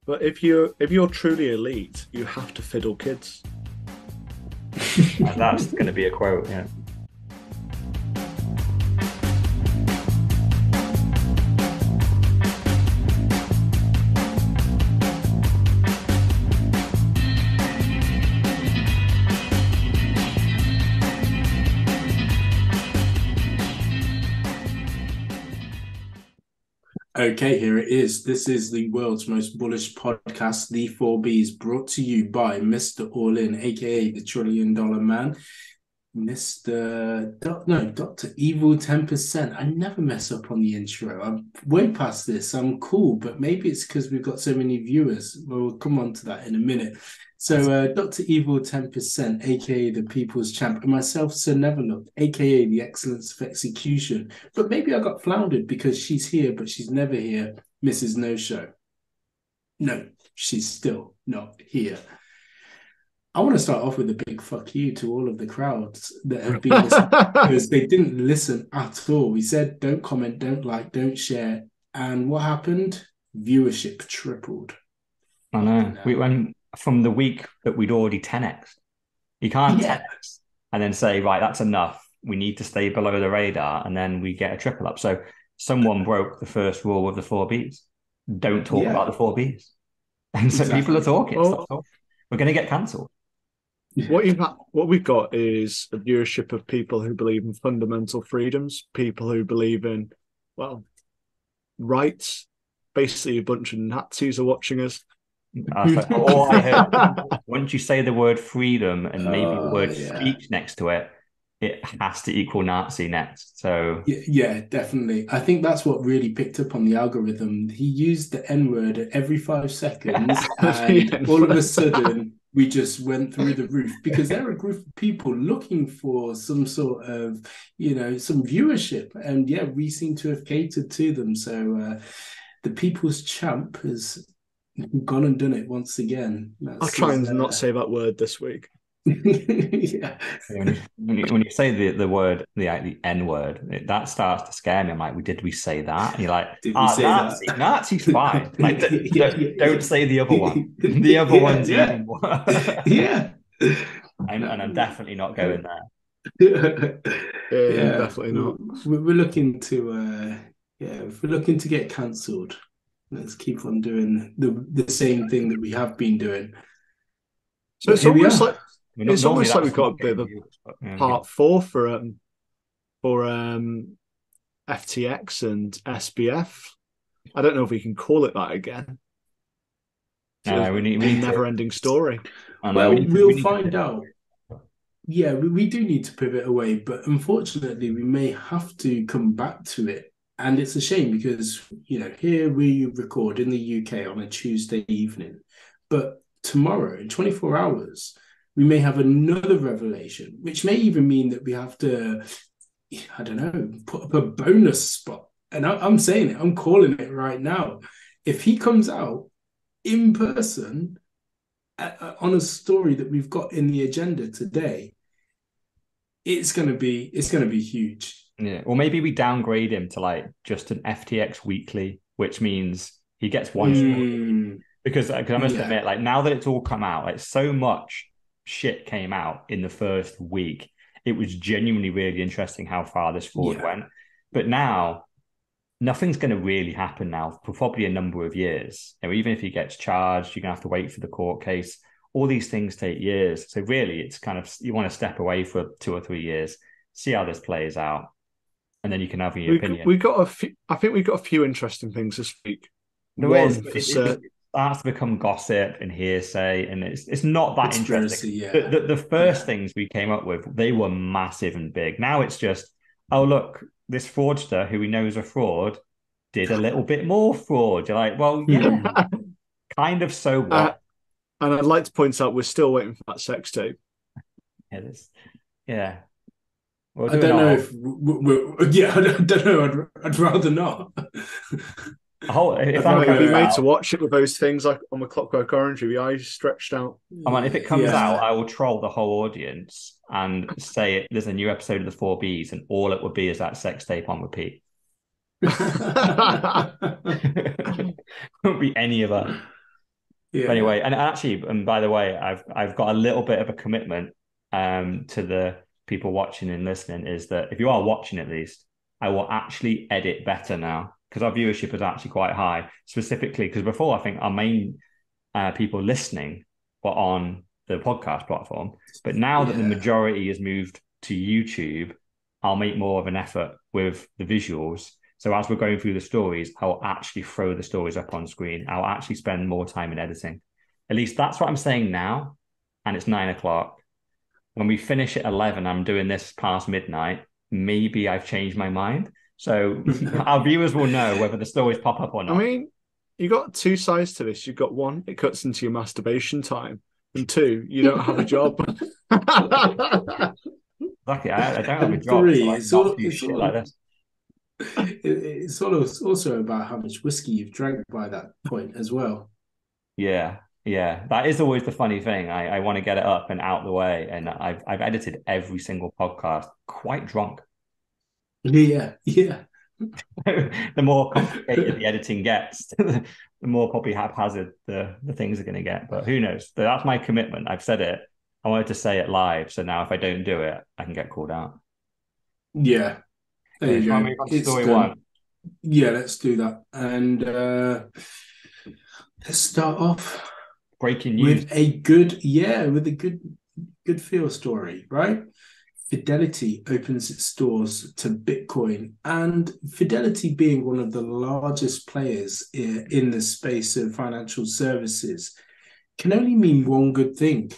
But if you're truly elite, you have to fiddle kids. That's going to be a quote. Yeah. Okay, here it is. This is the world's most bullish podcast, The 4Bs, brought to you by Mr. All In, aka the Trillion Dollar Man, Mr. No, Dr. Evil 10%. I never mess up on the intro. I'm way past this. I'm cool, but maybe it's because we've got so many viewers. We'll come on to that in a minute. So, Dr. Evil 10%, aka the People's Champ, and myself, Sir Neverlook, aka the Excellence of Execution. But maybe I got floundered because she's here, but she's never here, Mrs. No Show. No, she's still not here. I want to start off with a big fuck you to all of the crowds that have been listening because they didn't listen at all. We said don't comment, don't like, don't share. And what happened? Viewership tripled. I know. We went from the week that we'd already 10x. You can't Yeah. 10x and then say, right, that's enough. We need to stay below the radar, and then we get a triple up. So someone broke the first rule of the 4Bs. Don't talk Yeah, about the 4Bs. And so people are exactly. talking. Well, Stop talking. We're going to get cancelled. what we've got is a viewership of people who believe in fundamental freedoms, people who believe in, well, rights. Basically, a bunch of Nazis are watching us. All I heard, once you say the word freedom and maybe the Oh, word yeah. speech next to it, it has to equal Nazi next. So Yeah, definitely. I think that's what really picked up on the algorithm. He used the N word every 5 seconds, and all of a sudden, we just went through the roof because there are a group of people looking for some sort of, some viewership. And yeah, we seem to have catered to them. So the people's champ has gone and done it once again. I'll That's try his, and not say that word this week. yeah. when you say the word the N word, that starts to scare me. I'm like, did we say that? And you're like, Did we say that? Nazi's fine. Like, Yeah, yeah, don't say the other one. The other yeah, one's yeah, even worse. yeah. And I'm definitely not going there. Yeah, Yeah, definitely not. we're looking to yeah, if we're looking to get cancelled, let's keep on doing the same thing that we have been doing. So But it's here we almost are. like it's Normally almost like that's we've got a not bit getting of a viewers, but yeah. part four for FTX and SBF. I don't know if we can call it that again. Sort No, of we the need to. never-ending story. I know Well, we we'll need to find pivot. out. Yeah, we do need to pivot away, but unfortunately, we may have to come back to it. And it's a shame because, here we record in the UK on a Tuesday evening, but tomorrow, in 24 hours, we may have another revelation, which may even mean that we have to, I don't know, put up a bonus spot. And I'm saying it, I'm calling it right now. If he comes out in person on a story that we've got in the agenda today, it's gonna be huge. Yeah, or maybe we downgrade him to like just an FTX weekly, which means he gets one story a week. Mm, Because I must yeah, admit, like now that it's all come out, like so much shit came out in the first week. It was genuinely really interesting how far this fraud yeah, went. But now nothing's going to really happen now for probably a number of years. Even if he gets charged, you're going to have to wait for the court case. All these things take years. So really, it's kind of you want to step away for 2 or 3 years, see how this plays out, and then you can have your opinion. We got a few. I think we got a few interesting things this week. There is, One but for it certain. starts to become gossip and hearsay, and it's not that interesting. conspiracy. The, Yeah, the the first yeah, things we came up with, they were massive and big. Now it's just, oh look, this fraudster who we know is a fraud did a little bit more fraud. You're like, well, yeah, mm. kind of. So uh, what? and I'd like to point out we're still waiting for that sex tape. It is, yeah. We're I doing don't our know whole, if yeah, I don't know. I'd rather not. if I'd that I'd be comes rather made to out. watch it with those things like on the Clockwork Orange with the eyes stretched out. I mean, if it comes out, yeah. I will troll the whole audience and say there's a new episode of the 4Bs, and all it would be is that sex tape on repeat. Won't be any of us. But Yeah. anyway, and actually, and by the way, I've got a little bit of a commitment to the people watching and listening, is that if you are watching at least, I will actually edit better now because our viewership is actually quite high, specifically because before I think our main people listening were on the podcast platform. But now that the Yeah. majority has moved to YouTube, I'll make more of an effort with the visuals. So as we're going through the stories, I'll actually throw the stories up on screen. I'll actually spend more time in editing. At least that's what I'm saying now. And it's 9 o'clock. When we finish at 11, I'm doing this past midnight. Maybe I've changed my mind. So our viewers will know whether the stories pop up or I not. mean, you got two sides to this. You've got one, it cuts into your masturbation time, and two, you don't have a job. Lucky, I don't have a And job, so three, I can't do shit like this. it's also about how much whiskey you've drank by that point as well. Yeah, yeah. That is always the funny thing. I want to get it up and out the way. And I've edited every single podcast quite drunk. Yeah, yeah. The more complicated the editing gets, the more probably haphazard the things are going to get. But who knows? That's my commitment. I've said it. I wanted to say it live. So now if I don't do it, I can get called out. Yeah, there Yeah, you shall I go. move on to It's story done. one? Yeah, let's do that. And let's start off Breaking news. with a good, yeah, with a good feel story, right? Fidelity opens its doors to Bitcoin, and Fidelity being one of the largest players in the space of financial services can only mean one good thing,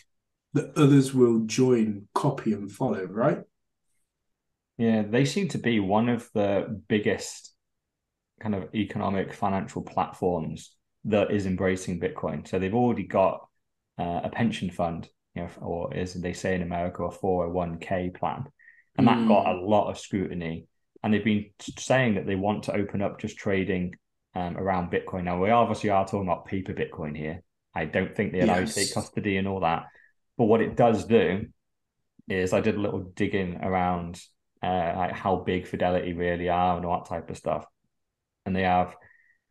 that others will join, copy, and follow, right? Yeah, they seem to be one of the biggest kind of economic financial platforms that is embracing Bitcoin. So they've already got a pension fund, or as they say in America, a 401k plan. And that got a Mm, lot of scrutiny. And they've been saying that they want to open up just trading around Bitcoin. Now, we obviously are talking about paper Bitcoin here. I don't think they allow you to take yes. custody and all that. But what it does do is I did a little digging around like how big Fidelity really are and all that type of stuff. And they have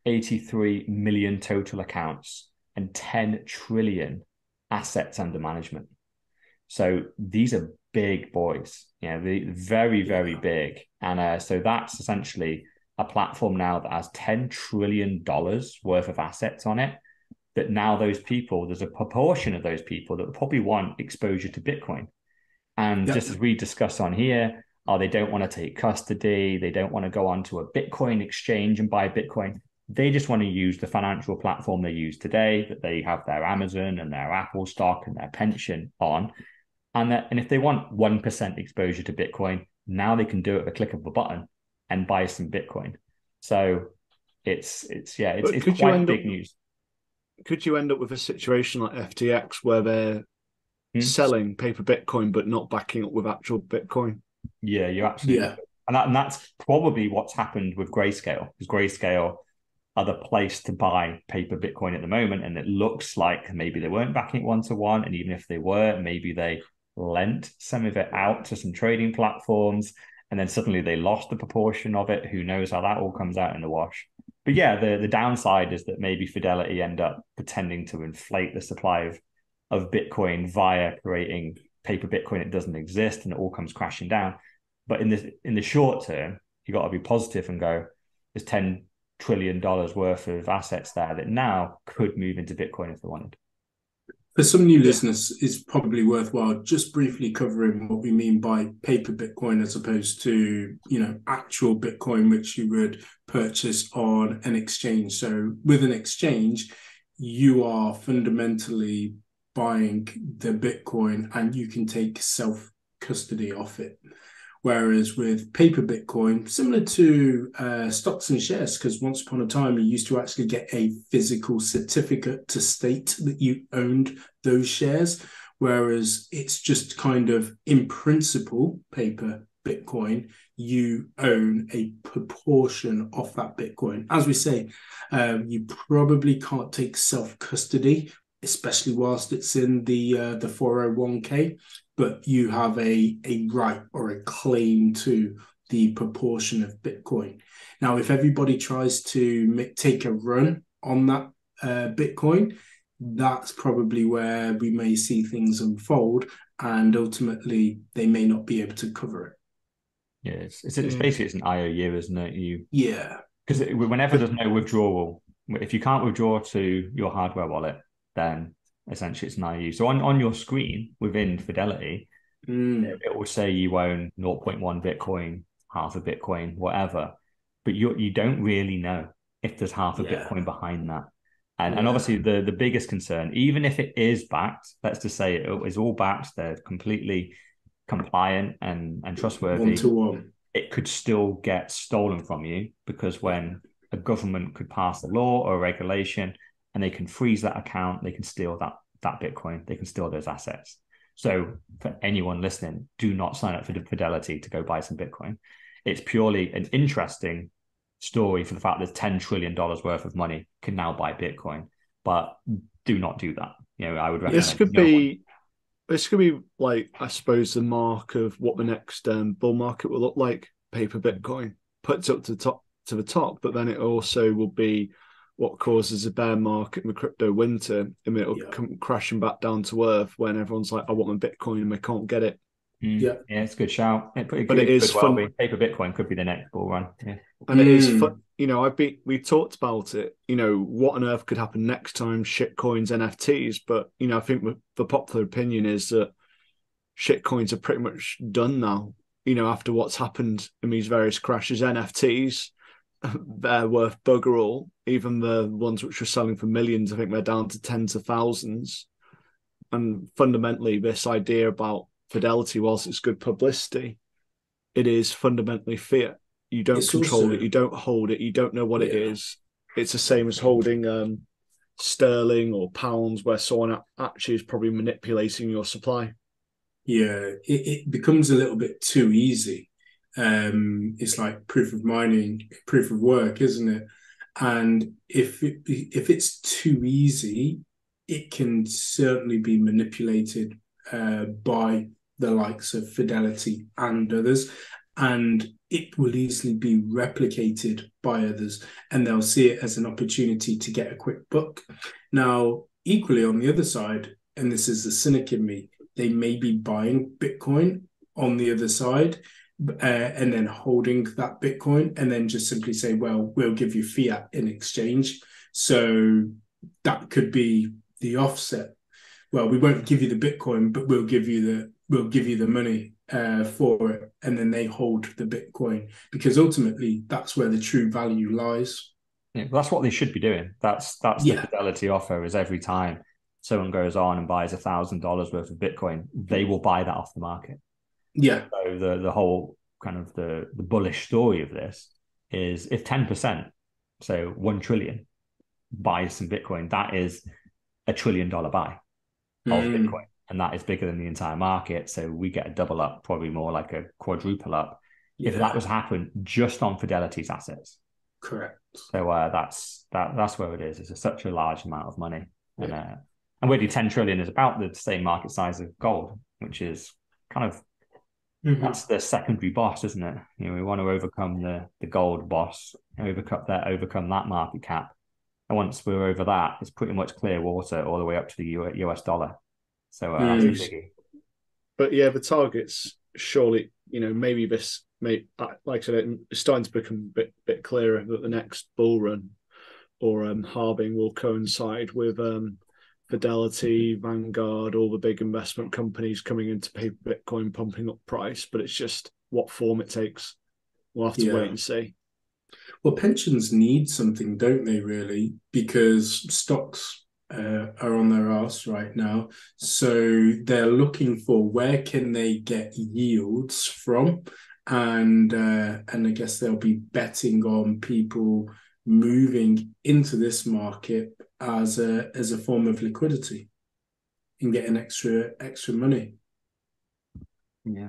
83 million total accounts and 10 trillion assets under management. So these are big boys, the very, very Yeah. big. And so that's essentially a platform now that has $10 trillion worth of assets on it. That now those people, there's a proportion of those people that probably want exposure to Bitcoin. And just Yep. as we discuss on here, they don't want to take custody. They don't want to go onto a Bitcoin exchange and buy Bitcoin. They just want to use the financial platform they use today, that they have their Amazon and their Apple stock and their pension on. And if they want 1% exposure to Bitcoin, now they can do it at the click of a button and buy some Bitcoin. So But it's quite big news. could you end up with a situation like FTX where they're Hmm? selling paper Bitcoin but not backing up with actual Bitcoin? Yeah, you absolutely Yeah. could. And that's probably what's happened with Grayscale, because Grayscale are the place to buy paper Bitcoin at the moment. And it looks like maybe they weren't backing it 1-to-1. And even if they were, maybe they lent some of it out to some trading platforms. And then suddenly they lost a proportion of it. Who knows how that all comes out in the wash. But yeah, the downside is that maybe Fidelity end up pretending to inflate the supply of Bitcoin via creating paper Bitcoin that doesn't exist, and it all comes crashing down. But in the short term, you got to be positive and go, there's $10 trillion worth of assets there that now could move into Bitcoin if they wanted. For some new Yeah. listeners, it's probably worthwhile just briefly covering what we mean by paper Bitcoin as opposed to, actual Bitcoin, which you would purchase on an exchange. So with an exchange, you are fundamentally buying the Bitcoin and you can take self custody of it. Whereas with paper Bitcoin, similar to stocks and shares, because once upon a time you used to actually get a physical certificate to state that you owned those shares, whereas it's just kind of in principle, paper Bitcoin, you own a proportion of that Bitcoin. As we say, you probably can't take self custody, especially whilst it's in the 401k, but you have a right or a claim to the proportion of Bitcoin. Now, if everybody tries to take a run on that Bitcoin, that's probably where we may see things unfold, and ultimately they may not be able to cover it. Yeah, it's basically it's an IOU, isn't it? Yeah. Because whenever there's no withdrawal, if you can't withdraw to your hardware wallet, then essentially it's an IOU. So on your screen within Fidelity, it will say you own 0.1 Bitcoin, half a Bitcoin, whatever, but you don't really know if there's half a Bitcoin behind that. And obviously the biggest concern, even if it is backed, let's just say it is all backed, they're completely compliant and trustworthy. 1-to-1. It could still get stolen from you, because when a government could pass a law or a regulation and they can freeze that account, they can steal that Bitcoin, they can steal those assets. So for anyone listening, do not sign up for Fidelity to go buy some Bitcoin. It's purely an interesting story for the fact that $10 trillion worth of money can now buy Bitcoin, but do not do that. I would recommend this could be like, I suppose, the mark of what the next bull market will look like. Paper Bitcoin puts up to the top, but then it also will be what causes a bear market in the crypto winter, and it'll come crashing back down to earth when everyone's like, I want my Bitcoin and they can't get it. Yeah, it's a good shout. But it is fun. Paper Bitcoin could be the next bull run. Yeah. And it is fun. We talked about it, what on earth could happen next time, shitcoins, NFTs. But, I think the popular opinion is that shitcoins are pretty much done now, after what's happened in these various crashes. NFTs, they're worth bugger all. Even the ones which were selling for millions, I think they're down to tens of thousands. And fundamentally, this idea about Fidelity, whilst it's good publicity, it is fundamentally fiat. You don't control it, you don't hold it, you don't know what it is. It's the same as holding sterling or pounds, where someone actually is probably manipulating your supply. Yeah, it becomes a little bit too easy. It's like proof of mining, proof of work, isn't it? And if it's too easy, it can certainly be manipulated by the likes of Fidelity and others, and it will easily be replicated by others, and they'll see it as an opportunity to get a quick buck. Now, equally on the other side, and this is the cynic in me, they may be buying Bitcoin on the other side and then holding that Bitcoin, and then just simply say, well, we'll give you fiat in exchange. So that could be the offset. Well, we won't give you the Bitcoin, but we'll give you the money for it, and then they hold the Bitcoin, because ultimately that's where the true value lies. Yeah, that's what they should be doing. That's the Fidelity offer, is every time someone goes on and buys $1,000 worth of Bitcoin, they will buy that off the market. Yeah. So the whole kind of the bullish story of this is, if 10%, so 1 trillion, buys some Bitcoin, that is $1 trillion buy of Bitcoin. And that is bigger than the entire market. So we get a double up, probably more like a quadruple up, if that was to happen just on Fidelity's assets. Correct. So that's where it is. It's such a large amount of money. Yeah. And weirdly, 10 trillion is about the same market size of gold, which is kind of, that's the secondary boss, isn't it? We want to overcome the gold boss, overcome that market cap. And once we're over that, it's pretty much clear water all the way up to the US dollar. So that's a biggie. But yeah, the targets, surely, maybe this like I said, it's starting to become a bit clearer that the next bull run or halving will coincide with Fidelity, Vanguard, all the big investment companies coming into paper Bitcoin, pumping up price. But it's just what form it takes. We'll have to wait and see. Well, pensions need something, don't they, really? Because stocks are on their arse right now. So they're looking for where can they get yields from. And I guess they'll be betting on people moving into this market as a form of liquidity and getting extra money. Yeah.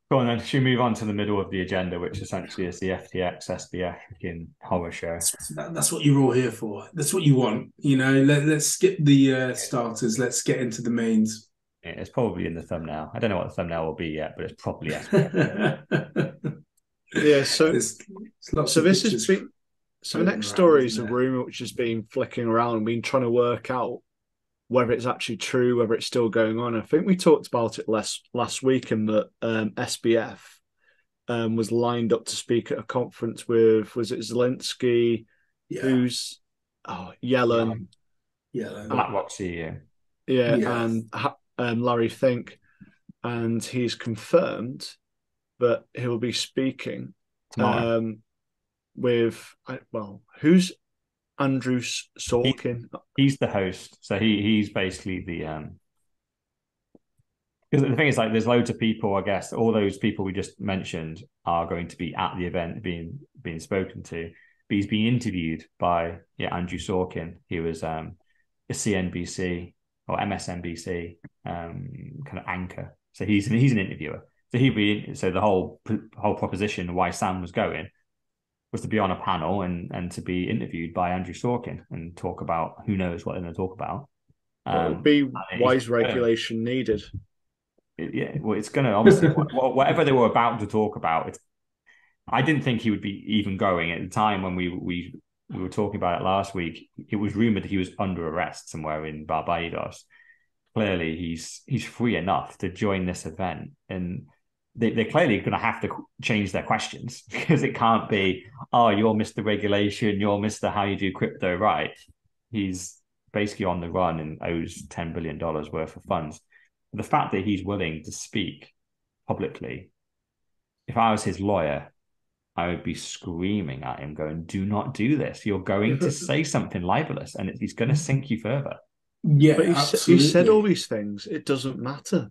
Go on then. Should we move on to the middle of the agenda, which essentially is the FTX SBF horror show? That's what you're all here for. That's what you want. Let's skip the starters. Let's get into the mains. It's probably in the thumbnail. I don't know what the thumbnail will be yet, but it's probably SBF. Yeah. So this So the next story is a rumor which has been flicking around, been trying to work out whether it's actually true, whether it's still going on. I think we talked about it last week, and that SBF was lined up to speak at a conference with, was it Zelensky, who's Yellen, BlackRock CEO, and Larry Fink, and he's confirmed that he'll be speaking tomorrow. With who's Andrew Sorkin? He's the host, so he's basically the. Because the thing is, like, there's loads of people. I guess all those people we just mentioned are going to be at the event, being spoken to. But he's being interviewed by Andrew Sorkin. He was a CNBC or MSNBC kind of anchor. So he's an interviewer. So the whole proposition why Sam was going was to be on a panel and to be interviewed by Andrew Sorkin and talk about who knows what they're going to talk about. It would be wise regulation needed. It's going to obviously whatever they were about to talk about. I didn't think he would be even going at the time when we were talking about it last week. It was rumored that he was under arrest somewhere in Barbados. Clearly, he's free enough to join this event, and they're clearly going to have to change their questions, because it can't be, oh, you're Mr. Regulation, you're Mr. How you do crypto right. He's basically on the run and owes $10 billion worth of funds. The fact that he's willing to speak publicly, if I was his lawyer, I would be screaming at him, going, do not do this. You're going to say something libelous, and he's going to sink you further. Yeah, but he said all these things. It doesn't matter.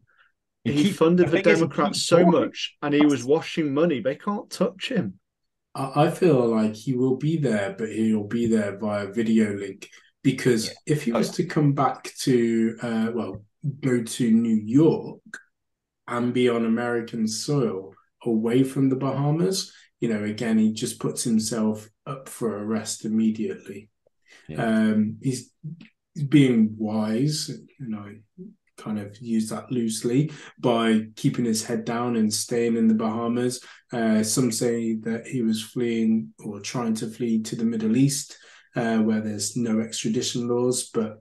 He funded the Democrats so much, and he was washing money. They can't touch him. I feel like he will be there, but he'll be there via video link, because if he was to come back to, go to New York and be on American soil away from the Bahamas, again, he just puts himself up for arrest immediately. Yeah. He's being wise, kind of use that loosely, by keeping his head down and staying in the Bahamas. Some say that he was fleeing or trying to flee to the Middle East, where there's no extradition laws. But,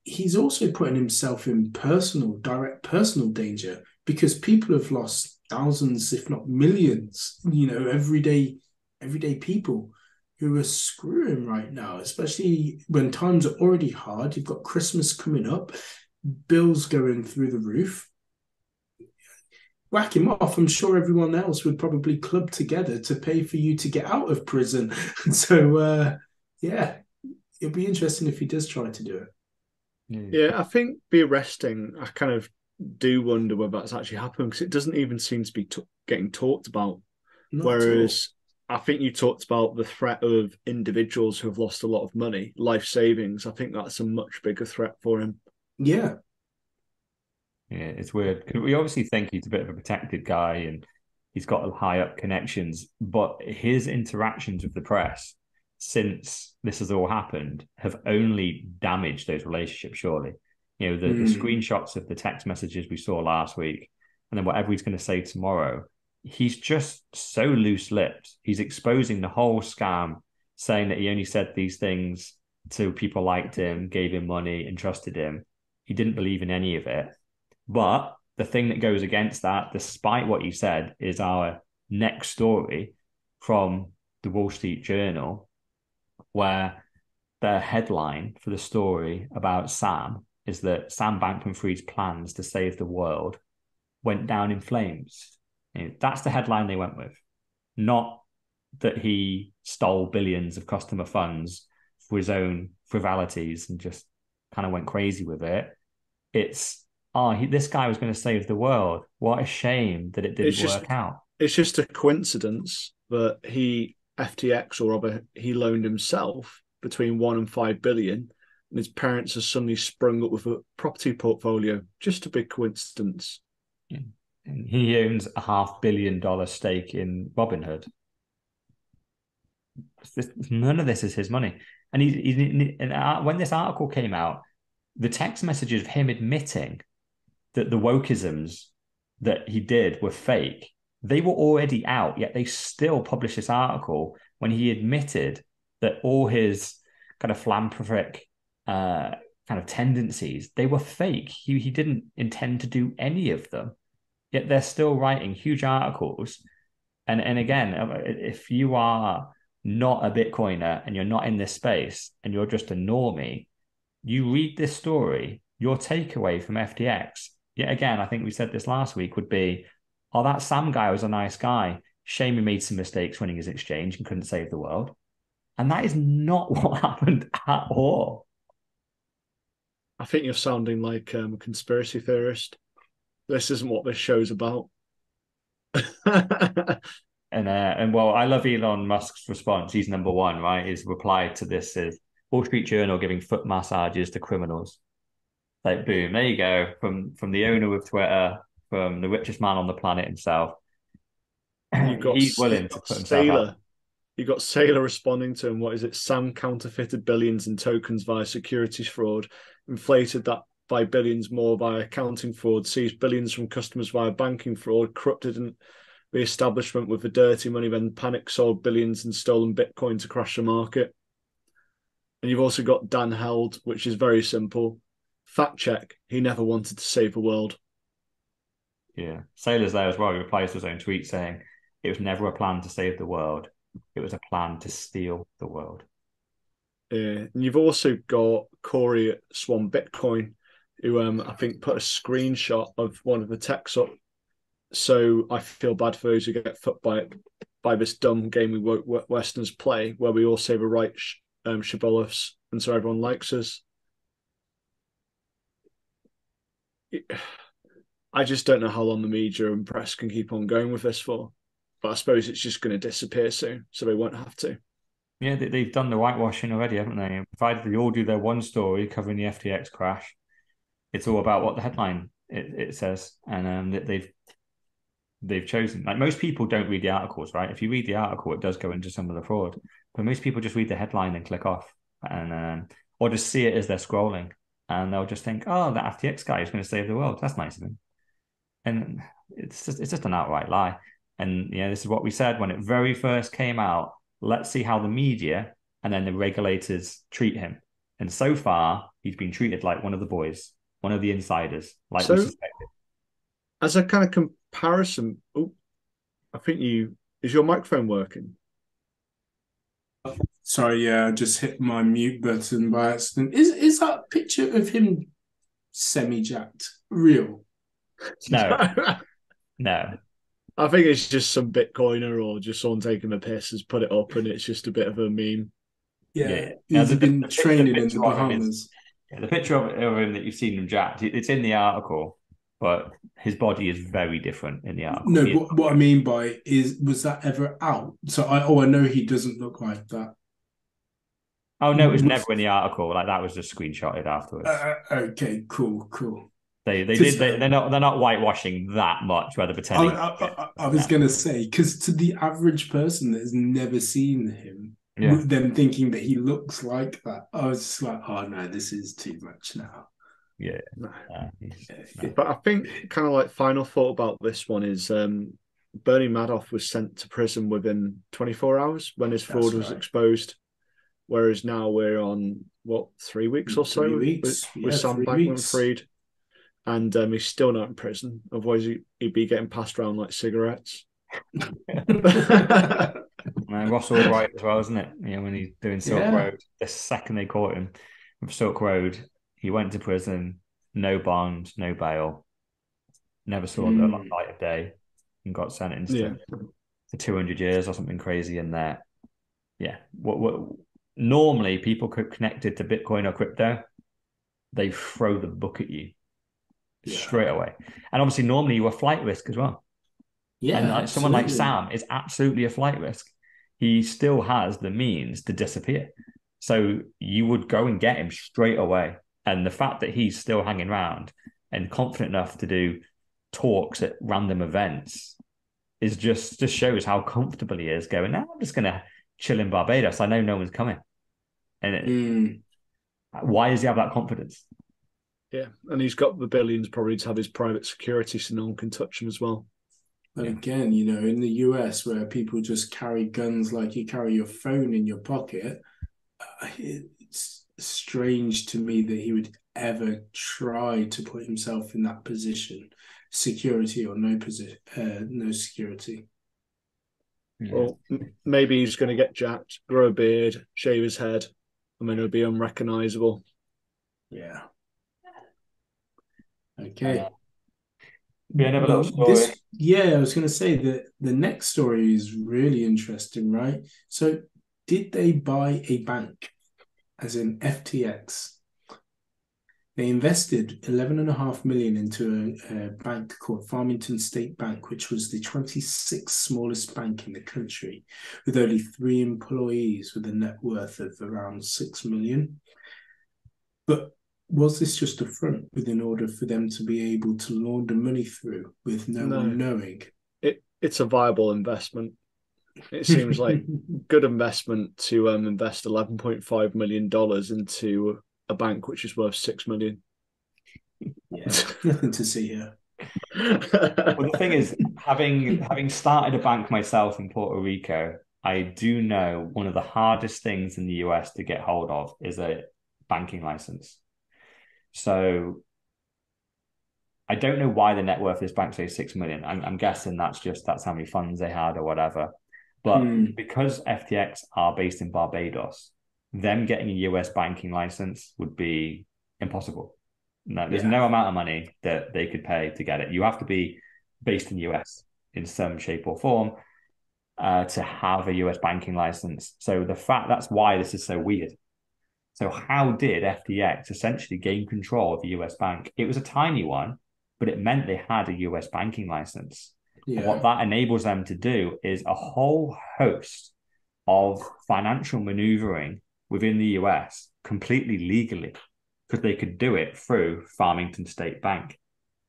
he's also putting himself in direct personal danger, because people have lost thousands, if not millions, everyday people who are screwing right now, especially when times are already hard. You've got Christmas coming up, bills going through the roof. Whack him off. I'm sure everyone else would probably club together to pay for you to get out of prison. So, it'll be interesting if he does try to do it. Yeah, I think the arresting, I kind of do wonder whether that's actually happened, because it doesn't even seem to be getting talked about. Whereas I think you talked about the threat of individuals who have lost a lot of money, life savings. I think that's a much bigger threat for him. Yeah. Yeah, it's weird. We obviously think he's a bit of a protected guy and he's got high up connections, but his interactions with the press since this has all happened have only damaged those relationships, surely. The screenshots of the text messages we saw last week, and then whatever he's going to say tomorrow, he's just so loose-lipped. He's exposing the whole scam, saying that he only said these things to people liked him, gave him money, and trusted him. He didn't believe in any of it. But the thing that goes against that, despite what he said, is our next story from the Wall Street Journal, where the headline for the story about Sam is that Sam Bankman-Fried's plans to save the world went down in flames. That's the headline they went with. Not that he stole billions of customer funds for his own frivolities and just kind of went crazy with it. It's, this guy was going to save the world. What a shame that it didn't work out. It's just a coincidence that FTX, or rather, he loaned himself between 1 and 5 billion, and his parents have suddenly sprung up with a property portfolio. Just a big coincidence. Yeah. And he owns a $500 million stake in Robinhood. None of this is his money. And when this article came out, the text messages of him admitting that the wokeisms that he did were fake, they were already out, yet they still published this article when he admitted that all his kind of philanthropic kind of tendencies, they were fake. He didn't intend to do any of them. Yet they're still writing huge articles. And again, if you are not a Bitcoiner and you're not in this space and you're just a normie, you read this story, your takeaway from FTX, yet again, I think we said this last week, would be, oh, that Sam guy was a nice guy. Shame he made some mistakes running his exchange and couldn't save the world. And that is not what happened at all. I think you're sounding like a conspiracy theorist. This isn't what this show's about. And well, I love Elon Musk's response. He's number one, right? His reply to this is Wall Street Journal giving foot massages to criminals. Like, boom, there you go. From the owner of Twitter, from the richest man on the planet himself. You've got He's willing to put himself out. You got Saylor responding to him. What is it? Sam counterfeited billions in tokens via securities fraud, inflated that by billions more via accounting fraud, seized billions from customers via banking fraud, corrupted the establishment with the dirty money, then panic sold billions and stolen Bitcoin to crash the market. And you've also got Dan Held, which is very simple. Fact check, he never wanted to save the world. Yeah. Saylor's there as well. He replies to his own tweet saying, it was never a plan to save the world. It was a plan to steal the world. And you've also got Corey at Swan Bitcoin, who I think put a screenshot of one of the texts up. So I feel bad for those who get foot by this dumb game we Westerners play, where we all say the right shibboleths, and so everyone likes us. I just don't know how long the media and press can keep on going with this for. But I suppose it's just going to disappear soon, so they won't have to. Yeah, they've done the whitewashing already, haven't they? Provided they all do their one story covering the FTX crash, it's all about what the headline it says, and they've chosen. Like, most people don't read the articles, right? If you read the article, it does go into some of the fraud, but most people just read the headline and click off, and or just see it as they're scrolling, and they'll just think, oh, that FTX guy is going to save the world. That's nice of him, and it's just an outright lie. And this is what we said when it very first came out. Let's see how the media and then the regulators treat him. And so far, he's been treated like one of the boys, one of the insiders, like we suspected. As a kind of comparison, I think is your microphone working? Sorry, yeah, I just hit my mute button by accident. Is that picture of him semi-jacked real? No. No. I think it's just some Bitcoiner or just someone taking the piss has put it up, and it's just a bit of a meme. Yeah. He's been training in the Bahamas. The picture of him that you've seen him jacked, it's in the article, but his body is very different in the article. No, what I mean by was that ever out? So I know he doesn't look like that. Oh no, it was never in the article. Like, that was just screenshotted afterwards. Okay, cool. They're not whitewashing that much, where they're pretending. I was gonna say, because to the average person that has never seen him, them thinking that he looks like that, I was just like, oh no, this is too much now. Yeah. But I think kind of like final thought about this one is Bernie Madoff was sent to prison within 24 hours when his fraud was exposed. Whereas now we're on, 3 weeks or so with Sam Bankman-Fried. And he's still not in prison. Otherwise, he'd be getting passed around like cigarettes. Ross Albright as well, isn't it? When he's doing Silk Road, the second they caught him with Silk Road, he went to prison, no bond, no bail, never saw the light of day, and got sentenced to 200 years or something crazy in there. Yeah. What normally people connected to Bitcoin or crypto, they throw the book at you straight away. And obviously, normally you're a flight risk as well. Yeah. And like someone like Sam is absolutely a flight risk. He still has the means to disappear. So you would go and get him straight away. And the fact that he's still hanging around and confident enough to do talks at random events is just shows how comfortable he is going, I'm just going to chill in Barbados. I know no one's coming. And why does he have that confidence? Yeah, and he's got the billions probably to have his private security so no one can touch him as well. But again, you know, in the US where people just carry guns like you carry your phone in your pocket, it's strange to me that he would ever try to put himself in that position, security or no position, no security. Well, maybe he's going to get jacked, grow a beard, shave his head, and then he'll be unrecognizable. Yeah. Okay. Another little story. I was going to say that the next story is really interesting, right? So, did they buy a bank, as in FTX? They invested 11.5 million into a bank called Farmington State Bank, which was the 26th smallest bank in the country, with only 3 employees with a net worth of around 6 million. But was this just a front in order for them to be able to launder money through with no one knowing? It's a viable investment. It seems like good investment to invest $11.5 million into a bank which is worth 6 million. Yeah, nothing to see here. Well, the thing is, having started a bank myself in Puerto Rico, I do know one of the hardest things in the US to get hold of is a banking license. So I don't know why the net worth of this bank say 6 million. I'm guessing that's how many funds they had or whatever. But because FTX are based in Barbados, them getting a US banking license would be impossible. No, there's no amount of money that they could pay to get it. You have to be based in the US in some shape or form to have a US banking license. So that's why this is so weird. So how did FTX essentially gain control of the US bank? It was a tiny one, but it meant they had a US banking license. Yeah. What that enables them to do is a whole host of financial maneuvering within the US completely legally, because they could do it through Farmington State Bank.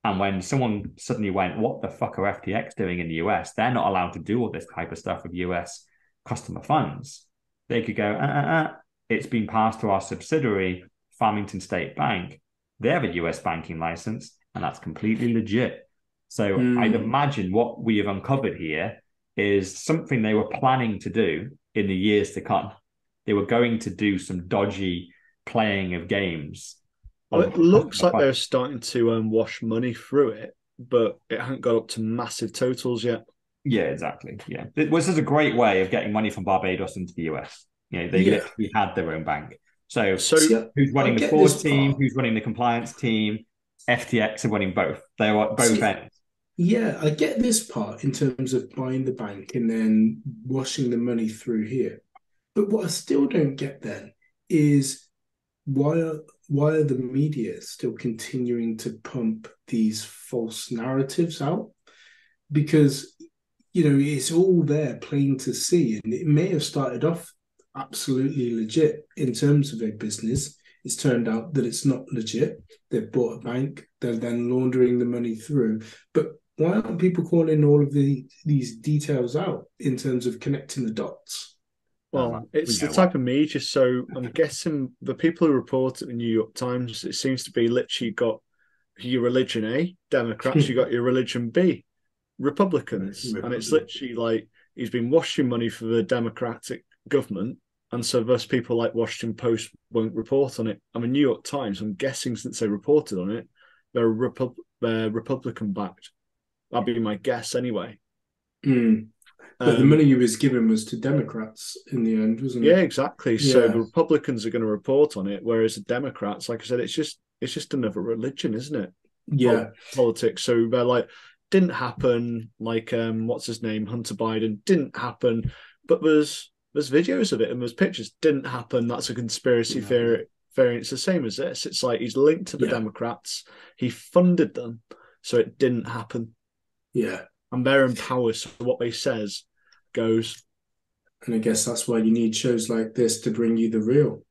And when someone suddenly went, what the fuck are FTX doing in the US? They're not allowed to do all this type of stuff with US customer funds. They could go, it's been passed to our subsidiary, Farmington State Bank. They have a US banking license, and that's completely legit. So I'd imagine what we have uncovered here is something they were planning to do in the years to come. They were going to do some dodgy playing of games. Well, it looks like they're starting to wash money through it, but it hasn't got up to massive totals yet. Yeah, exactly. Yeah, this is a great way of getting money from Barbados into the US. You know, they literally had their own bank. So who's running the fraud team? Who's running the compliance team? FTX are running both. They are both ends. Yeah, I get this part in terms of buying the bank and then washing the money through here. But what I still don't get then is why are the media still continuing to pump these false narratives out? Because, you know, it's all there plain to see. And it may have started off absolutely legit in terms of a business. It's turned out that it's not legit. They've bought a bank. They're then laundering the money through. But why aren't people calling all of these details out in terms of connecting the dots? Well, it's the type of media. So I'm guessing the people who report at the New York Times, it seems to be literally got your religion A, Democrats, you got your religion B, Republicans. And it's literally like he's been washing money for the Democratic government. And so thus people like Washington Post won't report on it. I mean, New York Times, I'm guessing since they reported on it, they're Republican backed. That'd be my guess anyway. But the money he was given was to Democrats in the end, wasn't it? Yeah, exactly. Yeah. So the Republicans are going to report on it, whereas the Democrats, like I said, it's just another religion, isn't it? Yeah. Politics. So they're like, didn't happen. Like, what's his name? Hunter Biden didn't happen. But there's videos of it and there's pictures. Didn't happen. That's a conspiracy theory. It's the same as this. It's like he's linked to the Democrats. He funded them, so it didn't happen. Yeah. And they're in power, so what they says goes. And I guess that's why you need shows like this to bring you the real.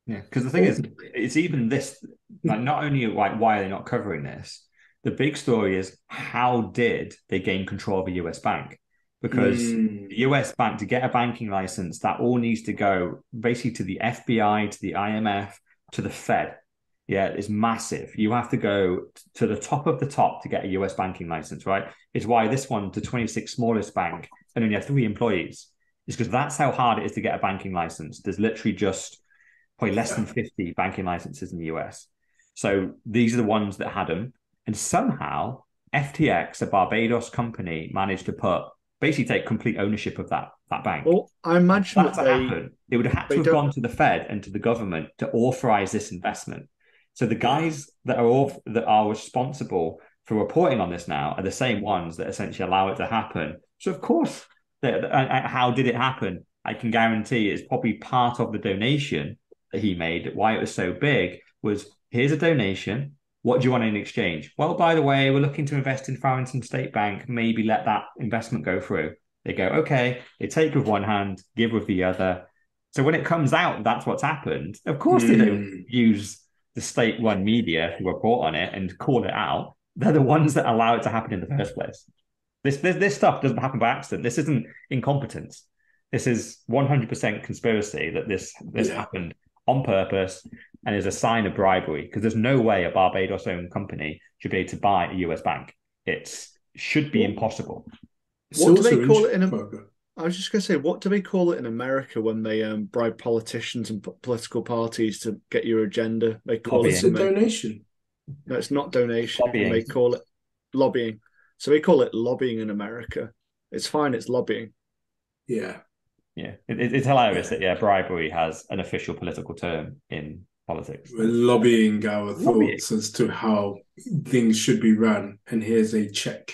Yeah, because the thing is, it's even this, like, not only like why are they not covering this, the big story is how did they gain control of a US bank? Because the US bank, to get a banking license, that all needs to go basically to the FBI, to the IMF, to the Fed. Yeah, it's massive. You have to go to the top of the top to get a US banking license, right? It's why this one, the 26th smallest bank, and only have 3 employees. It's because that's how hard it is to get a banking license. There's literally just probably less than 50 banking licenses in the US. So these are the ones that had them. And somehow FTX, a Barbados company, managed to basically take complete ownership of that bank. Well, I imagine That to happen, it would have had to have gone to the Fed and to the government to authorize this investment. So the guys that are responsible for reporting on this now are the same ones that essentially allow it to happen. So of course, how did it happen? I can guarantee it's probably part of the donation that he made. Why it was so big was, here's a donation. What do you want in exchange? Well, by the way, we're looking to invest in Farrington State Bank. Maybe let that investment go through. They go, okay. They take with one hand, give with the other. So when it comes out, that's what's happened. Of course, they don't use the state-run media to report on it and call it out. They're the ones that allow it to happen in the first place. This stuff doesn't happen by accident. This isn't incompetence. This is 100% conspiracy that this happened on purpose and is a sign of bribery, because there's no way a Barbados-owned company should be able to buy a US bank. It should be impossible. What do they call it in I was just going to say, what do they call it in America when they bribe politicians and political parties to get your agenda? They call it a donation. No, it's not donation. Lobbying. They call it lobbying. So they call it lobbying in America. It's fine. It's lobbying. Yeah. Yeah. It's hilarious that, bribery has an official political term in politics. We're lobbying our thoughts as to how things should be run. And here's a check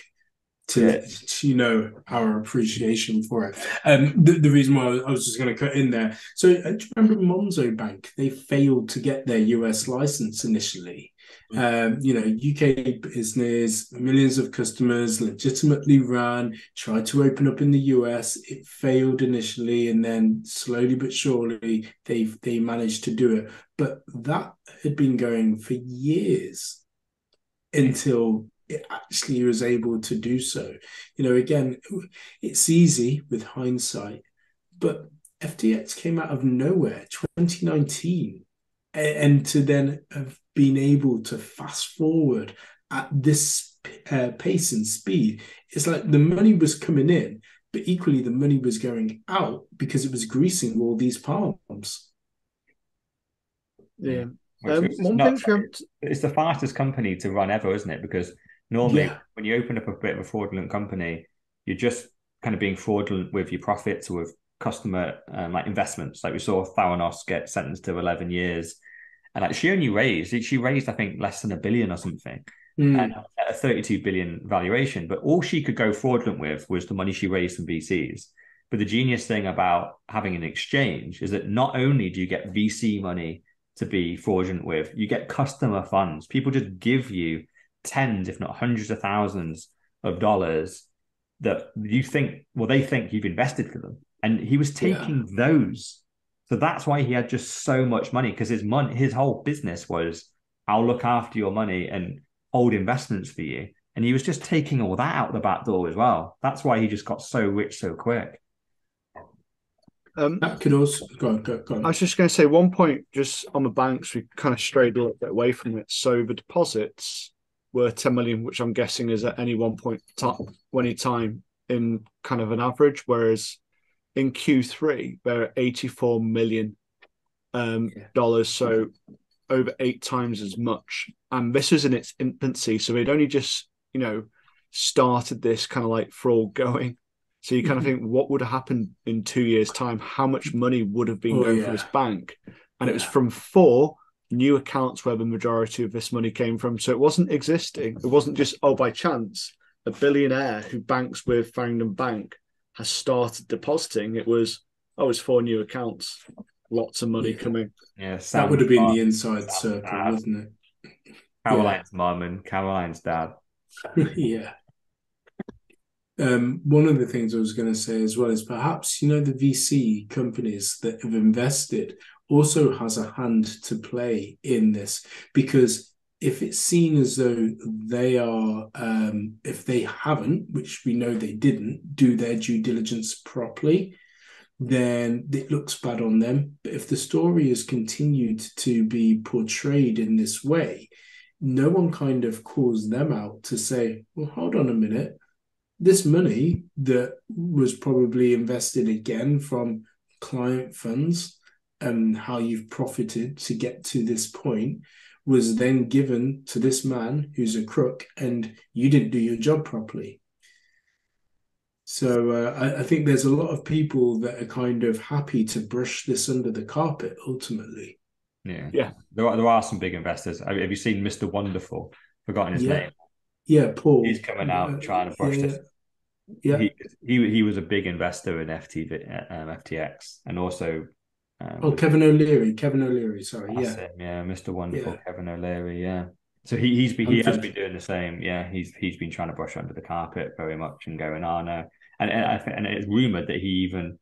to let our appreciation for it. The reason why I was just going to cut in there. So do you remember Monzo Bank? They failed to get their US license initially. UK business, millions of customers, legitimately run, tried to open up in the US. It failed initially, and then slowly but surely they managed to do it. But that had been going for years until it actually was able to do so. Again, it's easy with hindsight, but FTX came out of nowhere, 2019, and to then have been able to fast forward at this pace and speed, it's like the money was coming in, but equally the money was going out because it was greasing all these palms. Yeah. It's the fastest company to run ever, isn't it? Because normally when you open up a bit of a fraudulent company, you're just kind of being fraudulent with your profits or with customer like investments. Like we saw Theranos get sentenced to 11 years. And she raised, I think, less than $1 billion or something, and at a 32 billion valuation. But all she could go fraudulent with was the money she raised from VCs. But the genius thing about having an exchange is that not only do you get VC money to be fraudulent with, you get customer funds. People just give you tens, if not hundreds of thousands of dollars that they think you've invested for them. And he was taking those. So that's why he had just so much money, because his whole business was, I'll look after your money and hold investments for you. And he was just taking all that out the back door as well. That's why he just got so rich so quick. That could also go on. I was just going to say one point, just on the banks, we kind of strayed a little bit away from it. So the deposits were 10 million, which I'm guessing is at any one point any time in kind of an average, whereas in Q3 they're at $84 million, so over 8 times as much. And this was in its infancy, so they'd only just started this kind of like fraud going. So you kind of think, what would have happened in 2 years' time? How much money would have been going for this bank? And it was from 4 new accounts where the majority of this money came from. So it wasn't existing. It wasn't just, by chance, a billionaire who banks with Farrington Bank has started depositing. It was, it's 4 new accounts, lots of money coming. Yeah, that would have been the inside circle, wasn't it? Caroline's mom and Caroline's dad. Yeah. One of the things I was going to say as well is perhaps, the VC companies that have invested also has a hand to play in this, because if it's seen as though they are, if they haven't, which we know they didn't, do their due diligence properly, then it looks bad on them. But if the story is continued to be portrayed in this way, no one kind of calls them out to say, well, hold on a minute. This money that was probably invested again from client funds and how you've profited to get to this point was then given to this man who's a crook and you didn't do your job properly. So I think there's a lot of people that are kind of happy to brush this under the carpet ultimately. Yeah. There are some big investors. Have you seen Mr. Wonderful? Forgotten his name. Yeah, Paul. He's coming out trying to brush this. Yeah. He was a big investor in FTX, and also Kevin O'Leary. Sorry, him, Mr. Wonderful, yeah. Kevin O'Leary, yeah. So he has been doing the same. Yeah, he's been trying to brush under the carpet very much and going, oh no, and it's rumored that he even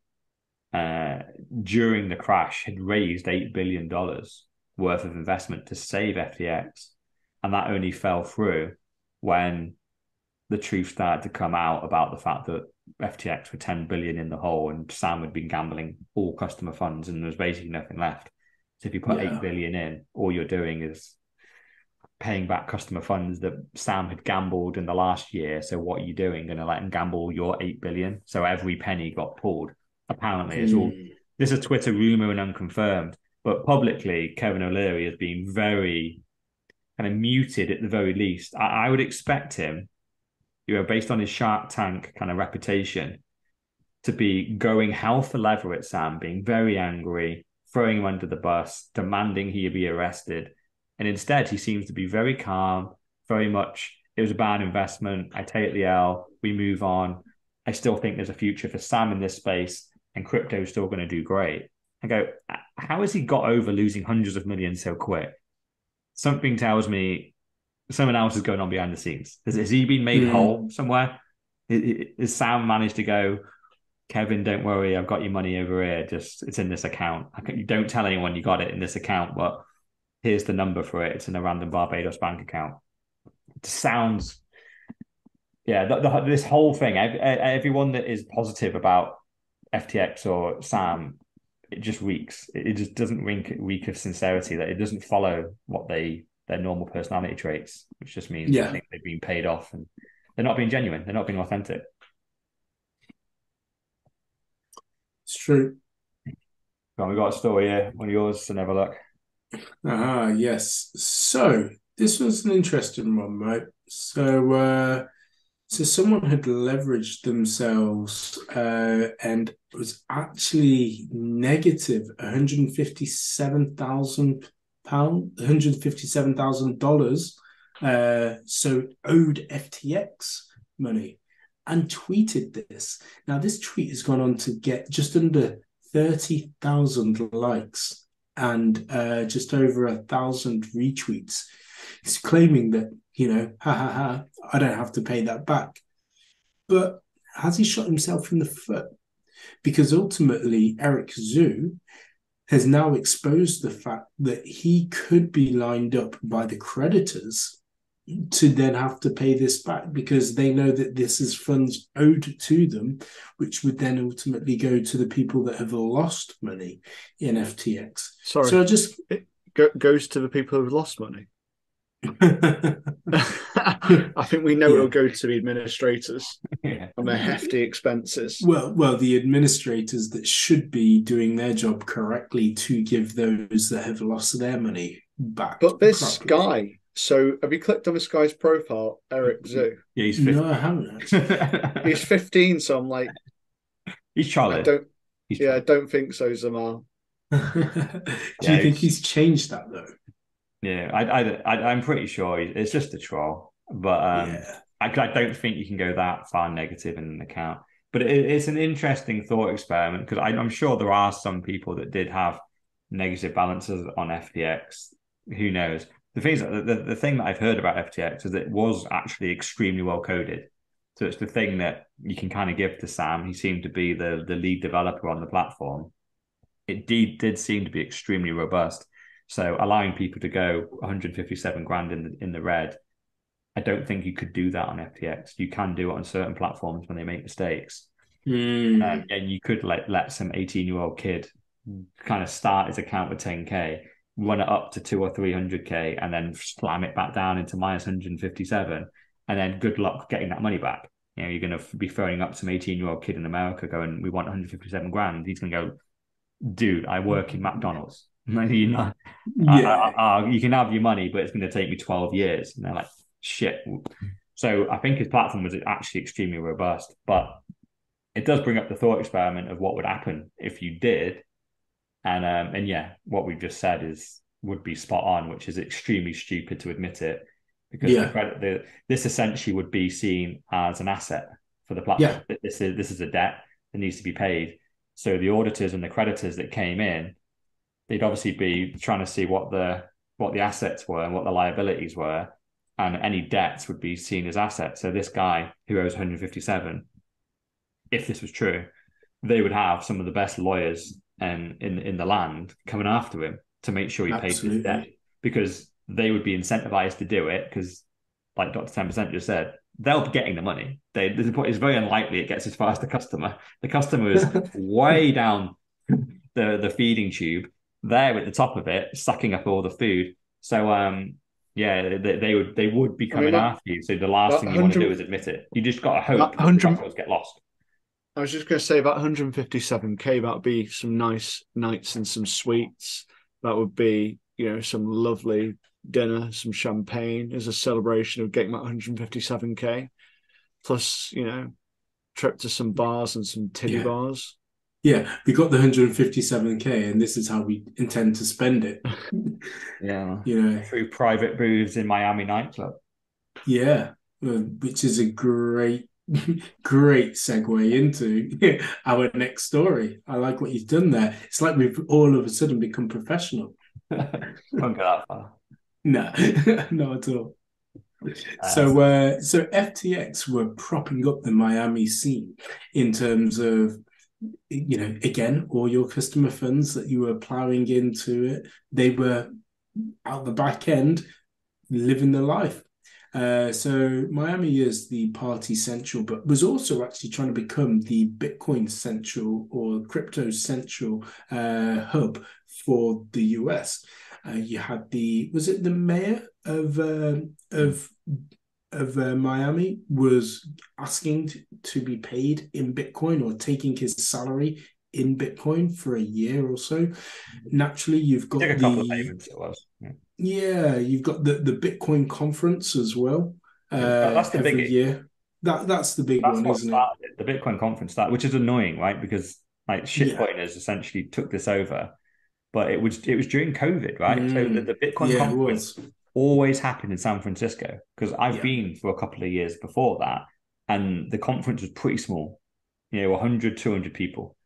during the crash had raised $8 billion worth of investment to save FTX, and that only fell through when the truth started to come out about the fact that FTX were 10 billion in the hole and Sam had been gambling all customer funds and there was basically nothing left. So if you put 8 billion in, all you're doing is paying back customer funds that Sam had gambled in the last year. So what are you doing? Going to let him gamble your 8 billion? So every penny got pulled. Apparently, it's all this is Twitter rumor and unconfirmed, but publicly, Kevin O'Leary has been very kind of muted at the very least. I would expect him, based on his Shark Tank kind of reputation, to be going hell for leather at Sam, being very angry, throwing him under the bus, demanding he be arrested. And instead, he seems to be very calm, very much, it was a bad investment. I take the L. We move on. I still think there's a future for Sam in this space, and crypto is still going to do great. I go, how has he got over losing hundreds of millions so quick? Something tells me someone else is going on behind the scenes. Has he been made whole somewhere? Has Sam managed to go, Kevin, don't worry, I've got your money over here. Just it's in this account. You don't tell anyone you got it in this account, but here's the number for it. It's in a random Barbados bank account. It sounds, this whole thing. Everyone that is positive about FTX or Sam, it just reeks. It just doesn't reek of sincerity. That it doesn't follow what their normal personality traits, which just means I think they've been paid off and they're not being genuine. They're not being authentic. It's true. Well, we got a story here. One of yours, so never look. Yes. So this was an interesting one, right? So someone had leveraged themselves and it was actually negative £157,000, $157,000. So owed FTX money and tweeted this. Now, this tweet has gone on to get just under 30,000 likes and just over 1,000 retweets. He's claiming that, I don't have to pay that back. But has he shot himself in the foot? Because ultimately, Eric Zhu has now exposed the fact that he could be lined up by the creditors to then have to pay this back because they know that this is funds owed to them, which would then ultimately go to the people that have lost money in FTX. Sorry, so it goes to the people who've lost money. I think we know it'll go to the administrators on their hefty expenses. Well, the administrators that should be doing their job correctly to give those that have lost their money back. But this guy, so have you clicked on this guy's profile, Eric Zhu? Yeah, he's 15. No, I haven't. He's 15, so I'm like, he's Charlie. I don't think so, Zamal. Do you think he's changed that though? Yeah, I'm pretty sure it's just a troll, but I don't think you can go that far negative in an account. But it's an interesting thought experiment because I'm sure there are some people that did have negative balances on FTX. Who knows? The thing that I've heard about FTX is that it was actually extremely well coded. So it's the thing that you can kind of give to Sam. He seemed to be the lead developer on the platform. It did seem to be extremely robust. So allowing people to go 157 grand in the red, I don't think you could do that on FTX. You can do it on certain platforms when they make mistakes. And you could let some 18-year-old kid kind of start his account with 10K, run it up to 2 or 300K, and then slam it back down into minus 157. And then good luck getting that money back. You're going to be phoning up some 18-year-old kid in America going, we want 157 grand. He's going to go, dude, I work in McDonald's. You know, you can have your money, but it's going to take me 12 years. And they're like, shit. So I think his platform was actually extremely robust, but it does bring up the thought experiment of what would happen if you did. And yeah, what we've just said would be spot on, which is extremely stupid to admit it, because this essentially would be seen as an asset for the platform. This is a debt that needs to be paid. So the auditors and the creditors that came in, they'd obviously be trying to see what the assets were and what the liabilities were, and any debts would be seen as assets. So this guy who owes 157, if this was true, they would have some of the best lawyers in the land coming after him to make sure he pays his debt, because they would be incentivized to do it, because like Dr. 10% just said, they'll be getting the money. It's very unlikely it gets as far as the customer. The customer is way down the feeding tube. They're at the top of it, sucking up all the food. So they would be coming after you. So the last thing you want to do is admit it. You just got to hope that the records get lost. I was just going to say that 157K, that would be some nice nights and some sweets. That would be, some lovely dinner, some champagne as a celebration of getting that 157K. Plus, trip to some bars and some titty bars. Yeah, we got the 157K, and this is how we intend to spend it. Through private booths in Miami nightclub. Yeah, which is a great segue into our next story. I like what you've done there. It's like we've all of a sudden become professional. Can't go that far. No, not at all. So FTX were propping up the Miami scene in terms of, again, all your customer funds that you were plowing into it, they were out the back end living the life. So Miami is the party central, but was also actually trying to become the Bitcoin central or crypto central hub for the US. You had was it the mayor of Miami was asking to be paid in Bitcoin, or taking his salary in Bitcoin for a year or so. Naturally, you've got a couple of payments. It was. Yeah, you've got the Bitcoin conference as well. That's the every biggie. Year. That's the big one, isn't it? The Bitcoin conference, which is annoying, right? Because shitcoiners essentially took this over, but it was during COVID, right? So the Bitcoin conference always happened in San Francisco, because I've been for a couple of years before that, and the conference was pretty small, 100, 200 people.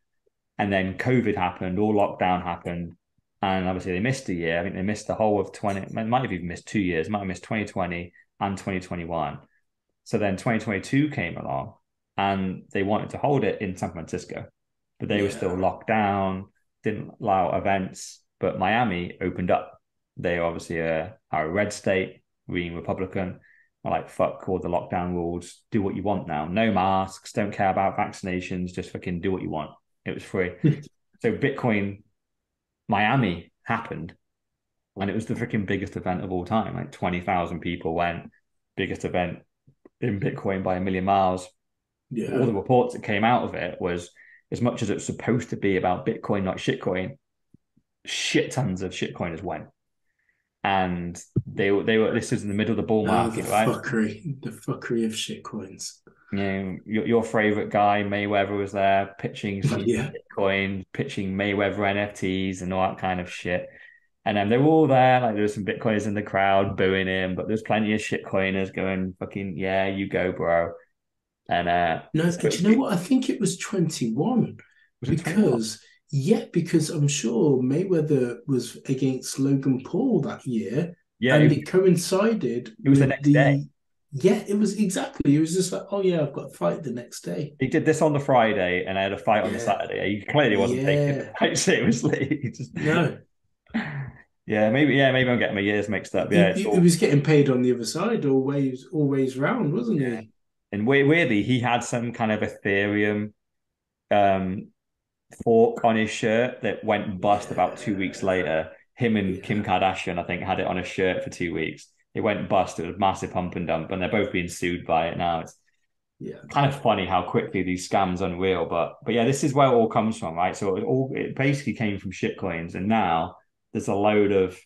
And then COVID happened, all lockdown happened, and obviously they missed a year. I think they missed the whole of 20, might have even missed 2 years, might have missed 2020 and 2021. So then 2022 came along, and they wanted to hold it in San Francisco, but they were still locked down, didn't allow events. But Miami opened up. They obviously are a red state, being Republican. Are like, fuck all the lockdown rules. Do what you want now. No masks. Don't care about vaccinations. Just fucking do what you want. It was free. So Bitcoin Miami happened, and it was the freaking biggest event of all time. Like 20,000 people went. Biggest event in Bitcoin by a million miles. Yeah. All the reports that came out of it was, as much as it's supposed to be about Bitcoin, not shitcoin, shit tons of shitcoiners went. And they were. This is in the middle of the bull market, right? The fuckery of shitcoins. Your favorite guy Mayweather was there pitching some Bitcoin, pitching Mayweather NFTs and all that kind of shit. And then they were all there, like there was some Bitcoiners in the crowd booing him, but there's plenty of shitcoiners going, "Fucking yeah, you go, bro." And no, but you know what? I think it was 21 because. Yeah, because I'm sure Mayweather was against Logan Paul that year. Yeah, and it coincided. It was the next day. Yeah, it was exactly. It was just like, oh yeah, I've got a fight the next day. He did this on the Friday, and I had a fight on the Saturday. He clearly wasn't taking it quite seriously. No. Maybe I'm getting my years mixed up. Yeah, he was getting paid on the other side, always round, wasn't he? And weirdly, he had some kind of Ethereum fork on his shirt that went bust about 2 weeks Yeah. later. Him and Kim Yeah. Kardashian, I think, had it on a shirt for 2 weeks. It went bust. It was a massive pump and dump, and they're both being sued by it now. It's Yeah. kind of funny how quickly these scams unreal, but yeah, this is where it all comes from, right? So it basically came from shitcoins, and now there's a load of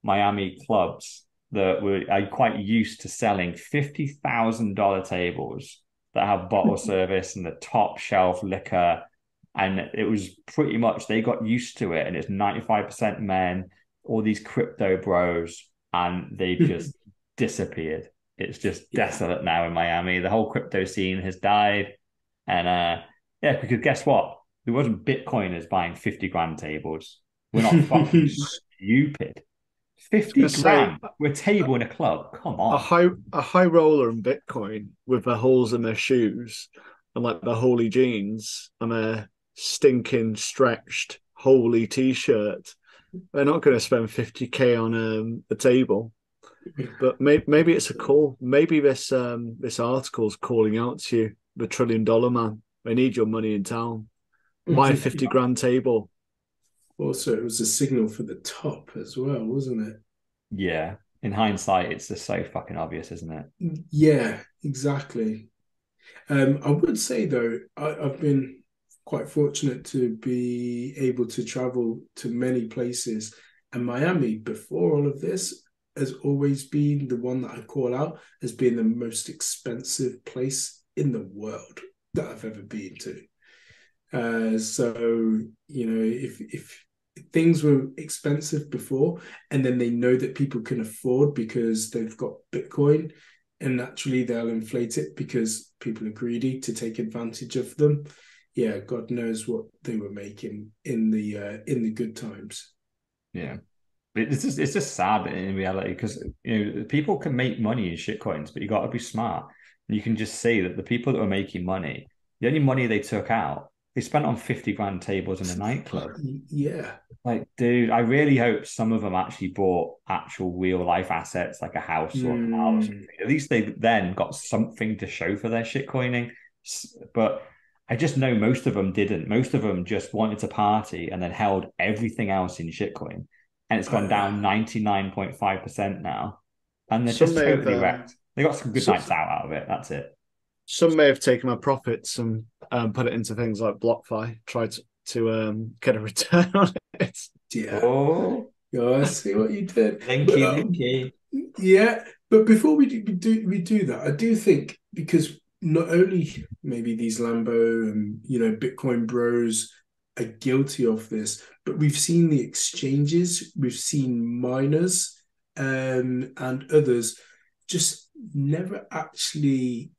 Miami clubs that are quite used to selling $50,000 tables that have bottle service and the top shelf liquor, and it was pretty much they got used to it, and it's 95% men, all these crypto bros, and they just disappeared. It's just Yeah. desolate now in Miami. The whole crypto scene has died. And yeah, because guess what? It wasn't Bitcoiners buying 50 grand tables. We're not fucking stupid. was gonna 50 say grand for a table in a club. Come a on. high roller in Bitcoin with the holes in their shoes and like the holy jeans and their stinking stretched holy t-shirt. They're not going to spend 50K on a table. But maybe it's a call. Maybe this article's calling out to you, the $1 trillion man. They need your money in town. Buy a 50 grand table. Also, it was a signal for the top as well, wasn't it? Yeah. In hindsight, it's just so fucking obvious, isn't it? Yeah, exactly. I would say though, I've been quite fortunate to be able to travel to many places, and Miami, before all of this, has always been the one that I call out as being the most expensive place in the world that I've ever been to. So if things were expensive before, and then they know that people can afford because they've got Bitcoin, and naturally they'll inflate it because people are greedy to take advantage of them. Yeah, God knows what they were making in the good times. Yeah. It's just sad in reality because people can make money in shitcoins, but you got to be smart. And you can just see that the people that were making money, the only money they took out, they spent on 50 grand tables in a nightclub. Yeah. Like, dude, I really hope some of them actually bought actual real life assets like a house or a car or something. Mm. At least they then got something to show for their shitcoining. But I just know most of them didn't. Most of them just wanted to party and then held everything else in shitcoin. And it's gone Uh, down 99.5% now. And they're Some just may have totally wrecked. They got some good some, nights out of it. That's it. some may have taken my profits and put it into things like BlockFi, tried to get a return on it. yeah. Oh, Yeah, I see what you did. But linky, linky. yeah, but before we do that, I do think because not only maybe these Lambo and Bitcoin bros are guilty of this, but we've seen the exchanges, we've seen miners and others just never actually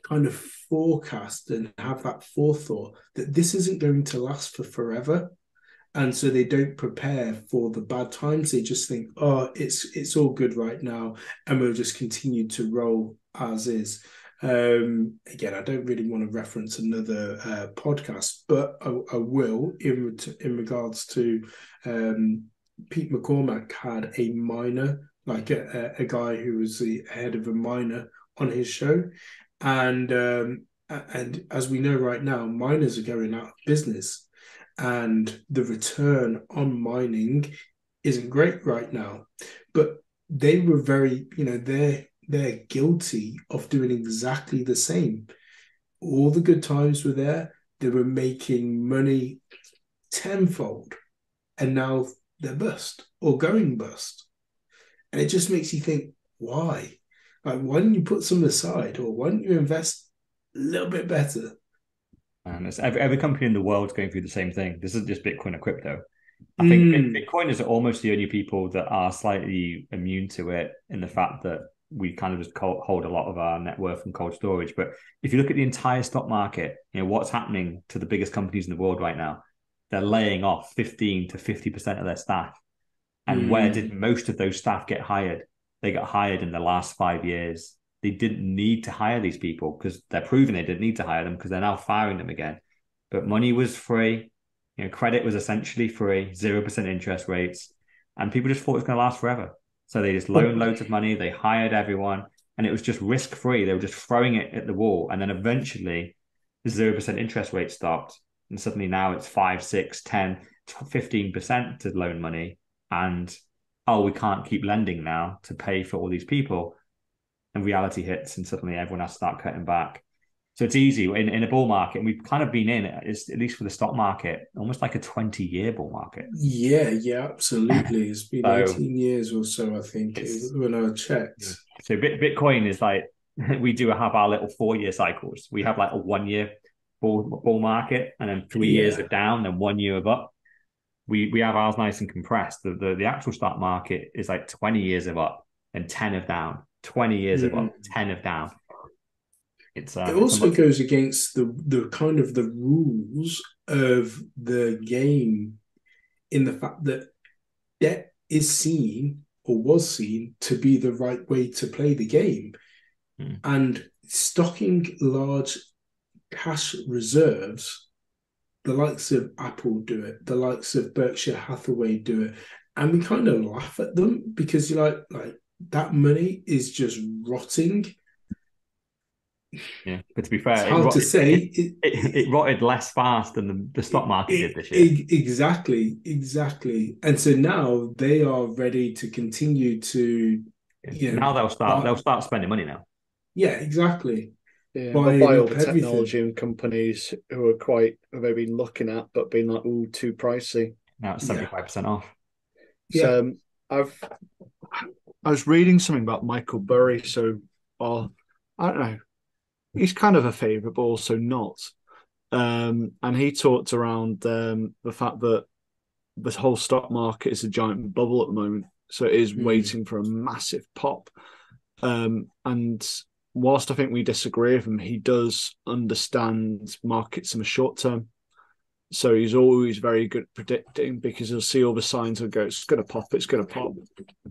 kind of forecast and have that forethought that this isn't going to last for forever, and so they don't prepare for the bad times. They just think, oh, it's all good right now, and we'll just continue to roll as is. Again, I don't really want to reference another podcast, but I will in regards to Pete McCormack had a miner, like a guy who was the head of a miner on his show, and as we know right now, miners are going out of business, and the return on mining isn't great right now. But they were very, they're guilty of doing exactly the same. All the good times were there. They were making money tenfold, and now they're bust or going bust. And it just makes you think, why? Like, why don't you put some aside, or why don't you invest a little bit better? And it's every company in the world is going through the same thing. This isn't just Bitcoin or crypto. I think Mm, Bitcoiners are almost the only people that are slightly immune to it in the fact that we kind of just hold a lot of our net worth in cold storage. But if you look at the entire stock market, what's happening to the biggest companies in the world right now, they're laying off 15 to 50% of their staff. And where did mm, most of those staff get hired? They got hired in the last 5 years. They didn't need to hire these people because they're proving they didn't need to hire them because they're now firing them again. But money was free. Credit was essentially free, 0% interest rates. And people just thought it was going to last forever. So they just loaned loads of money. They hired everyone and it was just risk free. They were just throwing it at the wall. And then eventually the 0% interest rate stopped. And suddenly now it's 5, 6, 10, 15% to loan money. And, oh, we can't keep lending now to pay for all these people. And reality hits and suddenly everyone has to start cutting back. So it's easy in a bull market. And we've kind of been in, at least for the stock market, almost like a 20-year bull market. Yeah, absolutely. It's been So 18 years or so, I think, when I checked. So Bitcoin is like, we do have our little 4-year cycles. We have like a 1 year bull market, and then 3 years of down, then 1 year of up. We have ours nice and compressed. The actual stock market is like 20 years of up and 10 of down, 20 years of up, 10 of down. It also goes against the kind of the rules of the game, in the fact that debt is seen or was seen to be the right way to play the game. And stocking large cash reserves, the likes of Apple do it, the likes of Berkshire Hathaway do it, and we kind of laugh at them because you're like that money is just rotting. Yeah, but to be fair, it's hard to say. It rotted less fast than the stock market did this year. Exactly. And so now they are ready to continue to. Now they'll start spending money now. Yeah, exactly. Yeah, they'll buy all the technology and companies who are they've been looking at, but been like, ooh, too pricey. Now it's 75% off. So I was reading something about Michael Burry. So, I don't know. He's kind of a favourite, but also not. And he talked around the fact that the whole stock market is a giant bubble at the moment. So it is waiting for a massive pop. And whilst I think we disagree with him, he does understand markets in the short term. So he's always very good at predicting, because he'll see all the signs and go, it's going to pop, it's going to pop.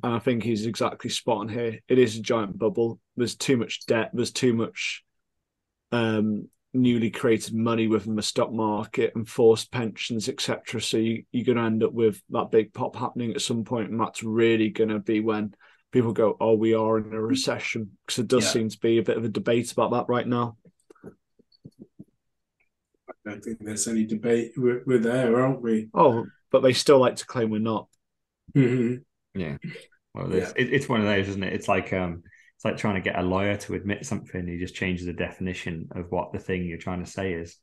And I think he's exactly spot on here. It is a giant bubble. There's too much debt. There's too much newly created money within the stock market and forced pensions, etc. So you're going to end up with that big pop happening at some point, and that's really going to be when people go, oh, we are in a recession, because there does seem to be a bit of a debate about that right now. I don't think there's any debate. We're there, aren't we? Oh, but they still like to claim we're not. Yeah. Well, it's one of those, isn't it? It's like trying to get a lawyer to admit something. He just changes the definition of what the thing you're trying to say is.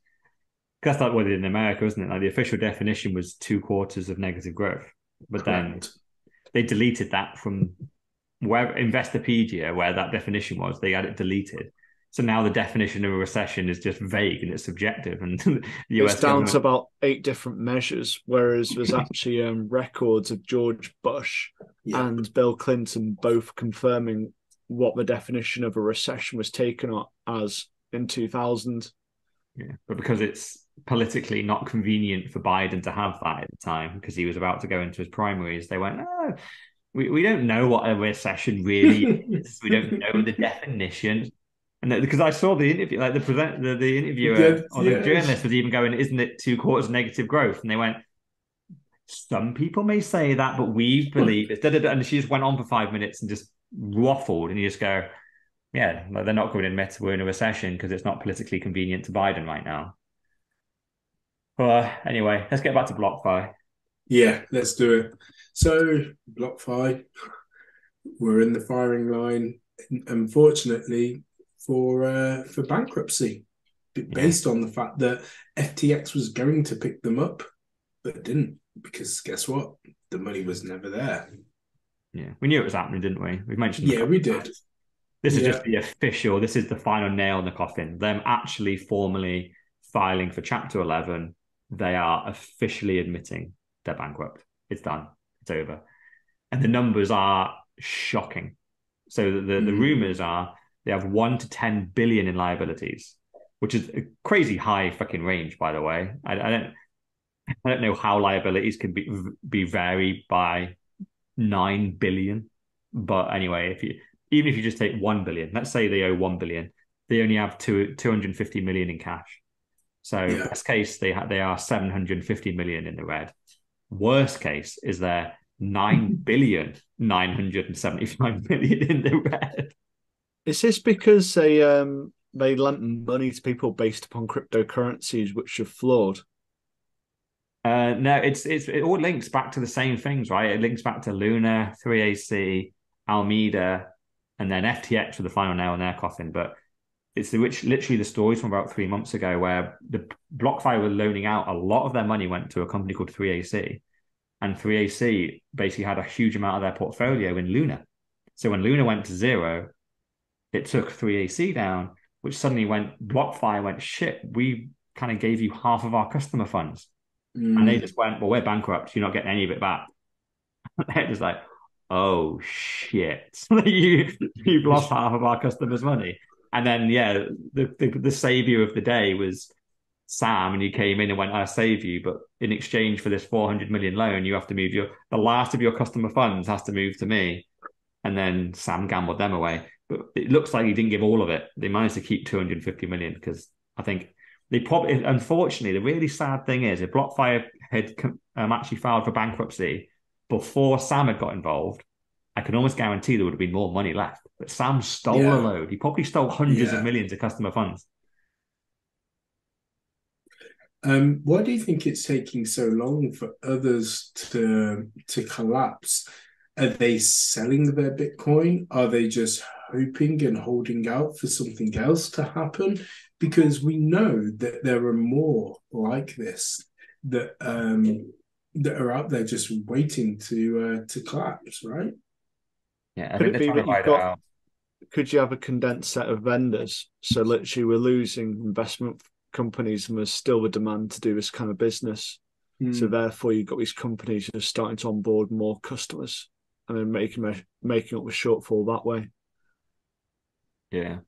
Because that's like what they did in America, isn't it? Like the official definition was 2 quarters of negative growth, but then they deleted that from where Investopedia, where that definition was. They had it deleted. So now the definition of a recession is just vague and it's subjective. And the US it's down to about 8 different measures, whereas there's actually records of George Bush and Bill Clinton both confirming what the definition of a recession was taken as in 2000. Yeah, but because it's politically not convenient for Biden to have that at the time, because he was about to go into his primaries, they went, oh, we don't know what a recession really is. We don't know the definition. And because I saw the interview, like the interviewer or the journalist was even going, isn't it 2 quarters negative growth? And they went, some people may say that, but we believe it. And she just went on for 5 minutes and just waffled, and you just go, yeah, they're not going to admit we're in a recession because it's not politically convenient to Biden right now. Well, anyway, let's get back to BlockFi. Yeah, let's do it. So BlockFi, we're in the firing line, unfortunately, for bankruptcy, based on the fact that FTX was going to pick them up, but didn't, because guess what? The money was never there. Yeah, we knew it was happening, didn't we? We mentioned. Yeah, we did. This is just the official. This is the final nail in the coffin. Them actually formally filing for Chapter 11. They are officially admitting they're bankrupt. It's done. It's over. And the numbers are shocking. So the rumors are they have 1 to 10 billion in liabilities, which is a crazy high fucking range, by the way. I don't know how liabilities can be varied by 9 billion. But anyway, even if you just take 1 billion, let's say they owe 1 billion, they only have 250 million in cash. So best case, they are 750 million in the red. Worst case is they're 9,975 million in the red. Is this because they they lent money to people based upon cryptocurrencies which are flawed? No, it all links back to the same things, right? It links back to Luna, 3AC, Almeida, and then FTX with the final nail in their coffin. But it's literally the stories from about 3 months ago where the BlockFi were loaning out a lot of their money went to a company called 3AC, and 3AC basically had a huge amount of their portfolio in Luna. So when Luna went to zero, it took 3AC down, which suddenly BlockFi went, shit, we kind of gave you half of our customer funds. And they just went, well, we're bankrupt. You're not getting any of it back. They're just like, oh, shit. You've lost half of our customers' money. And then, yeah, the savior of the day was Sam, and he came in and went, I'll save you. But in exchange for this 400 million loan, you have to move the last of your customer funds has to move to me. And then Sam gambled them away. But it looks like he didn't give all of it. They managed to keep 250 million because I think they probably, unfortunately, the really sad thing is if BlockFi had actually filed for bankruptcy before Sam had got involved, I can almost guarantee there would have been more money left. But Sam stole a load. He probably stole hundreds of millions of customer funds. Why do you think it's taking so long for others to collapse? Are they selling their Bitcoin? Are they just hoping and holding out for something else to happen? Because we know that there are more like this that are out there just waiting to collapse, right? Yeah, I think they're trying to ride it out. Could you have a condensed set of vendors? So literally we're losing investment companies and there's still the demand to do this kind of business. So therefore you've got these companies who are starting to onboard more customers and then making up the shortfall that way. Yeah,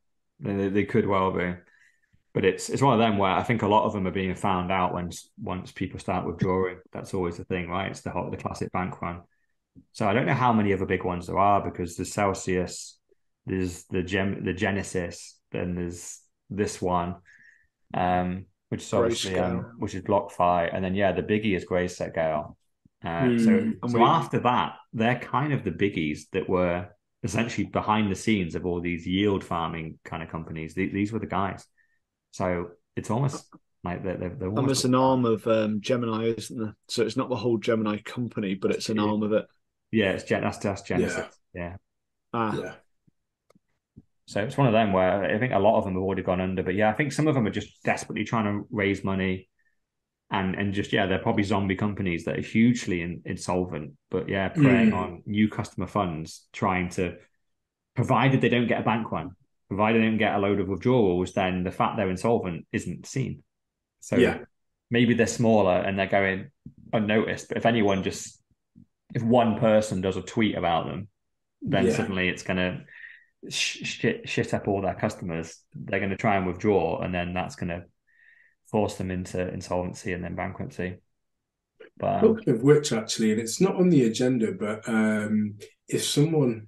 they could well be. But it's one of them where I think a lot of them are being found out once people start withdrawing. That's always the thing, right? It's the classic bank run. So I don't know how many other big ones there are because there's Celsius, there's the Genesis, then there's this one, which is obviously which is BlockFi, and then the biggie is Grayscale. So after that, they're kind of the biggies that were essentially behind the scenes of all these yield farming kind of companies. These were the guys. So it's almost like they're almost an arm of Gemini, isn't there? So it's not the whole Gemini company, but it's an arm of it. Yeah, that's Genesis. Yeah. Yeah. So it's one of them where I think a lot of them have already gone under, but I think some of them are just desperately trying to raise money, and just they're probably zombie companies that are hugely insolvent, but preying on new customer funds, trying to, provided they don't get a bank run, provided they don't get a load of withdrawals, then the fact they're insolvent isn't seen. So maybe they're smaller and they're going unnoticed, but if one person does a tweet about them, then suddenly it's going to shit up all their customers. They're going to try and withdraw, and then that's going to force them into insolvency and then bankruptcy. But talking of which, actually, and it's not on the agenda, but if someone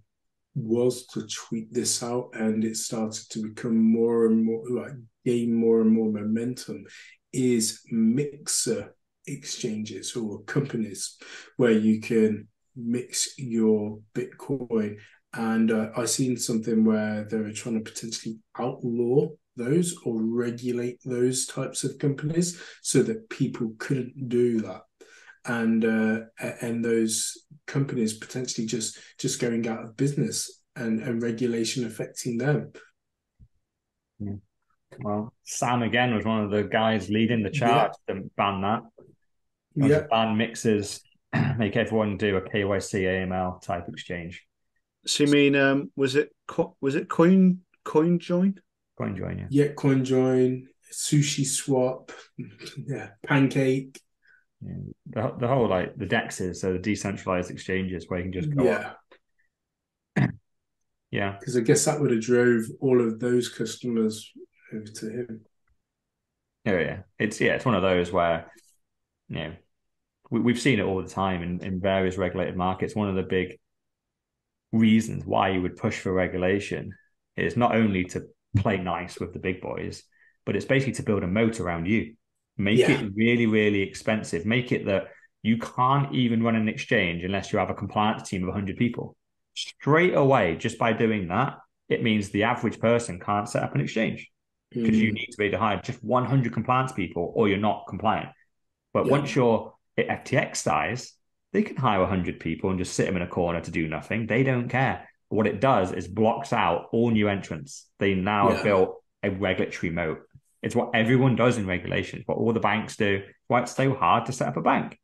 was to tweet this out and it started to become more and more gain more and more momentum, is mixer exchanges or companies where you can mix your Bitcoin. And I seen something where they were trying to potentially outlaw those or regulate those types of companies so that people couldn't do that. And those companies potentially just going out of business and regulation affecting them. Well, Sam again was one of the guys leading the charge to ban that. Ban mixers, make everyone do a KYC AML type exchange. So you mean was it CoinJoin? CoinJoin, CoinJoin, Sushi Swap, Pancake. The whole the DEXs, so the decentralized exchanges where you can just go on. Because I guess that would have drove all of those customers over to him. It's one of those where we've seen it all the time in various regulated markets. One of the big reasons why you would push for regulation is not only to play nice with the big boys, but it's basically to build a moat around you. Make it really, really expensive. Make it that you can't even run an exchange unless you have a compliance team of 100 people. Straight away, just by doing that, it means the average person can't set up an exchange. because you need to be able to hire just 100 compliance people or you're not compliant. But once you're at FTX size, they can hire 100 people and just sit them in a corner to do nothing. They don't care. But what it does is blocks out all new entrants. They now have built a regulatory moat. It's what everyone does in regulations, what all the banks do. Why it's so hard to set up a bank.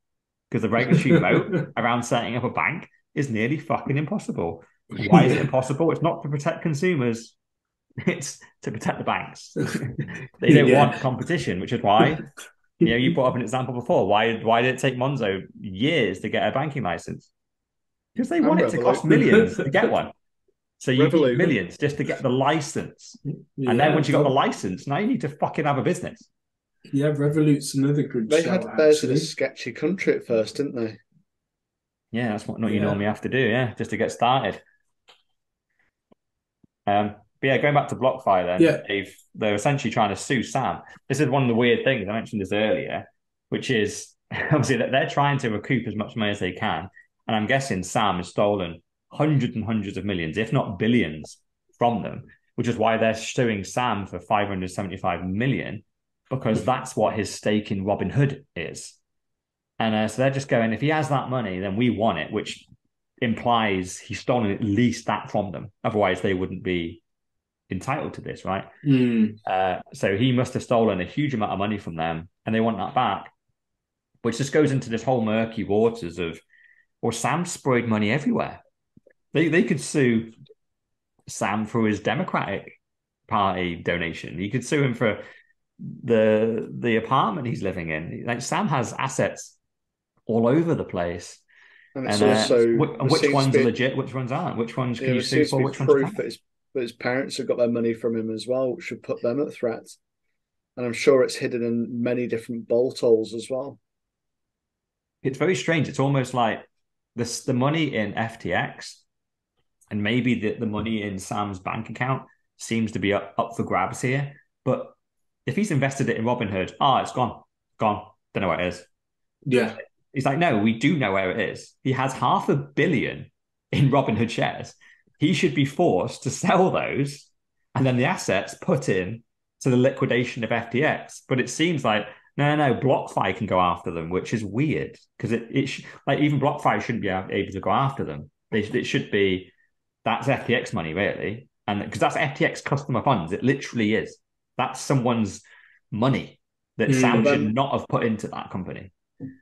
Because the regulatory moat around setting up a bank is nearly fucking impossible. Why is it impossible? It's not to protect consumers. It's to protect the banks. They don't want competition, which is why, you brought up an example before. Why did it take Monzo years to get a banking license? Because they want it to cost millions to get one. So you need millions just to get the license. And then once you got the license, now you need to fucking have a business. Yeah, Revolut's another good They shout, had theirs in a sketchy country at first, didn't they? Yeah, that's what you normally have to do, just to get started. But going back to BlockFi then, they're essentially trying to sue Sam. This is one of the weird things, I mentioned this earlier, which is obviously that they're trying to recoup as much money as they can. And I'm guessing Sam has stolen hundreds and hundreds of millions, if not billions, from them, which is why they're suing Sam for 575 million, because that's what his stake in Robinhood is. And so they're just going, if he has that money, then we want it, which implies he's stolen at least that from them. Otherwise, they wouldn't be entitled to this, right? So he must have stolen a huge amount of money from them, and they want that back, which just goes into this whole murky waters of, well, Sam sprayed money everywhere. They could sue Sam for his Democratic Party donation. You could sue him for the apartment he's living in. Like, Sam has assets all over the place. And it's also which ones are legit, which ones aren't, which ones can you sue for, which ones proof that his parents have got their money from him as well, which should put them at threat. And I'm sure it's hidden in many different bolt holes as well. It's very strange. It's almost like the money in FTX and maybe the money in Sam's bank account seems to be up for grabs here. But if he's invested it in Robinhood, it's gone. Don't know where it is. Yeah. He's like, no, we do know where it is. He has $500 million in Robinhood shares. He should be forced to sell those and then the assets put in to the liquidation of FTX. But it seems like, no, BlockFi can go after them, which is weird because like even BlockFi shouldn't be able to go after them. It should be, that's FTX money, really. And because that's FTX customer funds, it literally is. That's someone's money that Sam should not have put into that company.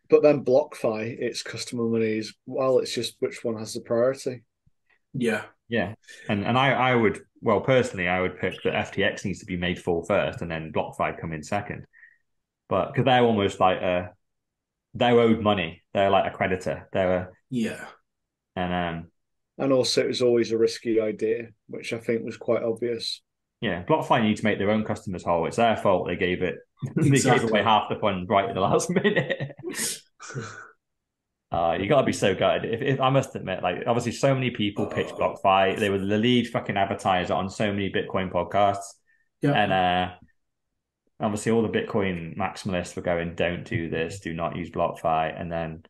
But then BlockFi, its customer money is, well, it's just which one has the priority. Yeah. Yeah. And I would, well, personally, I would pick that FTX needs to be made full first and then BlockFi come in second. But because they're almost like they're owed money. They're like a creditor. And also it was always a risky idea, which I think was quite obvious. Yeah, BlockFi need to make their own customers whole. It's their fault they gave it. They gave away half the funds right at the last minute. You got to be so gutted. If I must admit, like obviously, so many people pitched BlockFi. They were the lead fucking advertiser on so many Bitcoin podcasts. Yeah, and obviously, all the Bitcoin maximalists were going, "Don't do this. Do not use BlockFi." And then,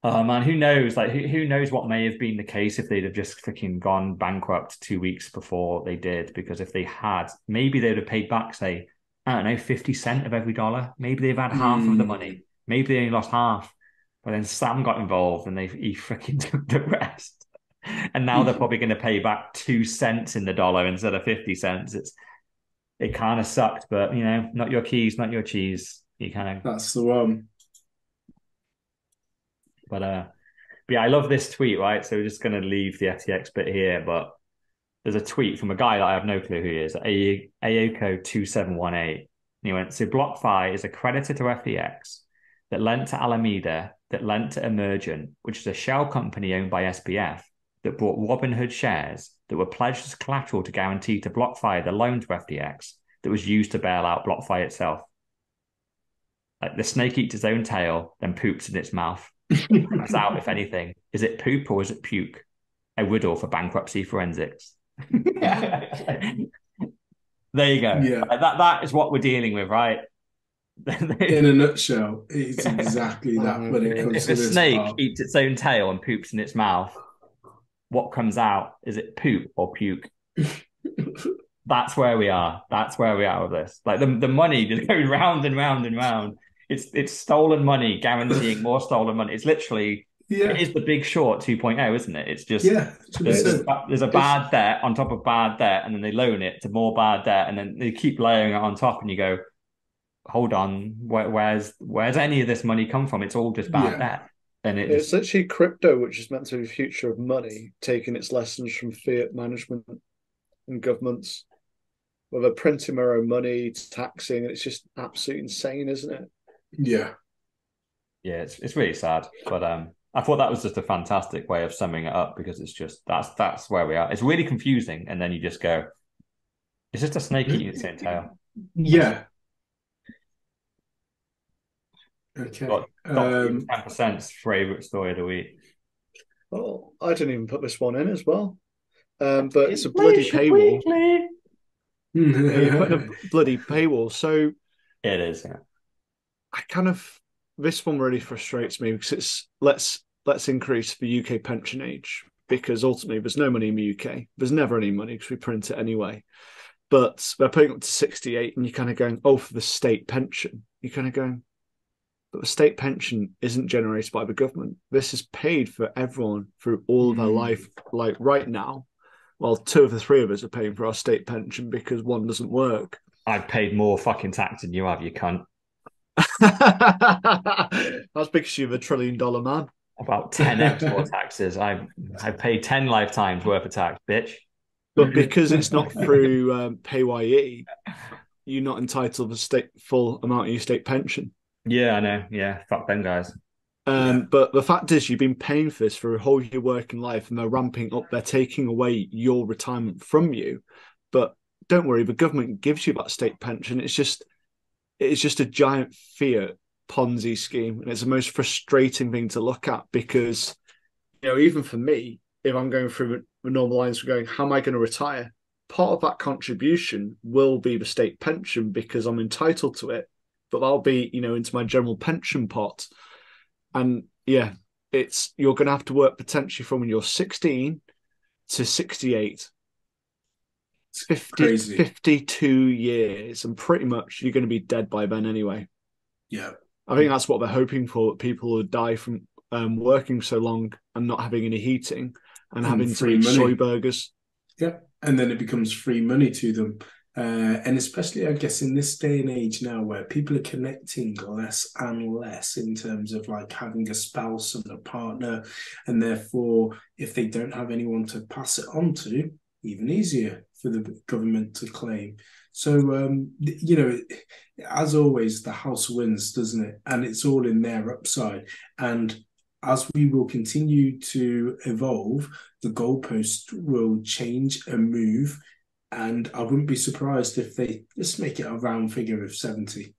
oh man, who knows? Like, who knows what may have been the case if they'd have just freaking gone bankrupt 2 weeks before they did? Because if they had, maybe they'd have paid back, say, I don't know, 50 cents of every dollar. Maybe they've had half of the money. Maybe they only lost half. But then Sam got involved and he freaking took the rest. And now they're probably going to pay back 2 cents in the dollar instead of 50 cents. It kind of sucked, but not your keys, not your cheese. You kind of. That's the one. But yeah, I love this tweet, right? So we're just going to leave the FTX bit here, but there's a tweet from a guy that I have no clue who he is, Ayoko2718. He went, so BlockFi is a creditor to FTX that lent to Alameda, that lent to Emergent, which is a shell company owned by SBF, that bought Robinhood shares that were pledged as collateral to guarantee to BlockFi the loan to FTX that was used to bail out BlockFi itself. Like the snake eats its own tail, then poops in its mouth. Comes out, if anything. Is it poop or is it puke? A riddle for bankruptcy forensics. There you go. Yeah. That is what we're dealing with, right? In a nutshell, it's exactly that when it comes to this. If a snake eats its own tail and poops in its mouth, what comes out? Is it poop or puke? That's where we are. That's where we are with this. Like the money just goes round and round and round. It's stolen money, guaranteeing more stolen money. It's literally it Yeah, is the Big Short 2.0, isn't it? It's just yeah, It's, there's a it's bad debt on top of bad debt, and then they loan it to more bad debt, and then they keep layering it on top, and you go, hold on, where's any of this money come from? It's all just bad yeah, debt, and it just it's literally crypto, which is meant to be the future of money, taking its lessons from fiat management and governments, whether printing their own money, taxing. It's just absolutely insane, isn't it? yeah. yeah, it's really sad. But I thought that was just a fantastic way of summing it up because it's just that's where we are. It's really confusing, and then you just go, it's just a snake eating its own tail. Yeah. Okay. Got Doctor 10%'s favorite story of the week. Oh, I didn't even put this one in as well. But it's a bloody Inflation paywall. Weekly. Yeah, you're putting a bloody paywall. So It is, yeah. I kind of this one really frustrates me because it's let's increase the UK pension age because ultimately there's no money in the UK. There's never any money because we print it anyway. But they're putting up to 68, and you're kind of going, oh, for the state pension. You're kind of going, but the state pension isn't generated by the government. This is paid for everyone through all of their life. Like right now, well, two of the three of us are paying for our state pension because one doesn't work. I've paid more fucking tax than you have, you cunt. That's because you're the $1 trillion man. About 10x more taxes. I paid 10 lifetimes worth of tax, bitch. But because it's not through PAYE, you're not entitled to the state full amount of your state pension. Yeah, I know. Yeah, fuck them guys. But the fact is, you've been paying for this for a whole your working life, and they're ramping up. They're taking away your retirement from you. But don't worry, the government gives you that state pension. It's just a giant fiat Ponzi scheme, and it's the most frustrating thing to look at because, even for me, if I'm going through the normal lines of going, how am I going to retire? Part of that contribution will be the state pension because I'm entitled to it, but that'll be, into my general pension pot. And yeah, you're going to have to work potentially from when you're 16 to 68. 50, Crazy. 52 years, and pretty much you're going to be dead by then anyway. Yeah. I think that's what they're hoping for, that people will die from working so long and not having any heating and having to eat soy burgers. Yeah. And then it becomes free money to them. And especially, I guess, in this day and age now where people are connecting less and less in terms of like having a spouse and a partner. And therefore, if they don't have anyone to pass it on to, even easier for the government to claim. So, as always, the house wins, doesn't it? And it's all in their upside. And as we will continue to evolve, the goalpost will change and move. And I wouldn't be surprised if they just make it a round figure of 70.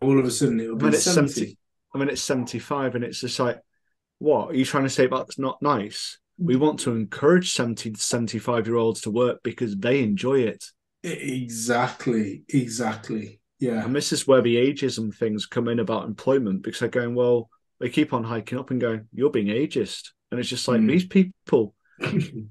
All of a sudden it'll be 70. It's 75, and it's just like, what? Are you trying to say that's not nice? We want to encourage 70 to 75-year-olds to work because they enjoy it. Exactly. Yeah. And this is where the ageism things come in about employment, because they're going, well, they keep on hiking up and going, you're being ageist. And it's just like, these people,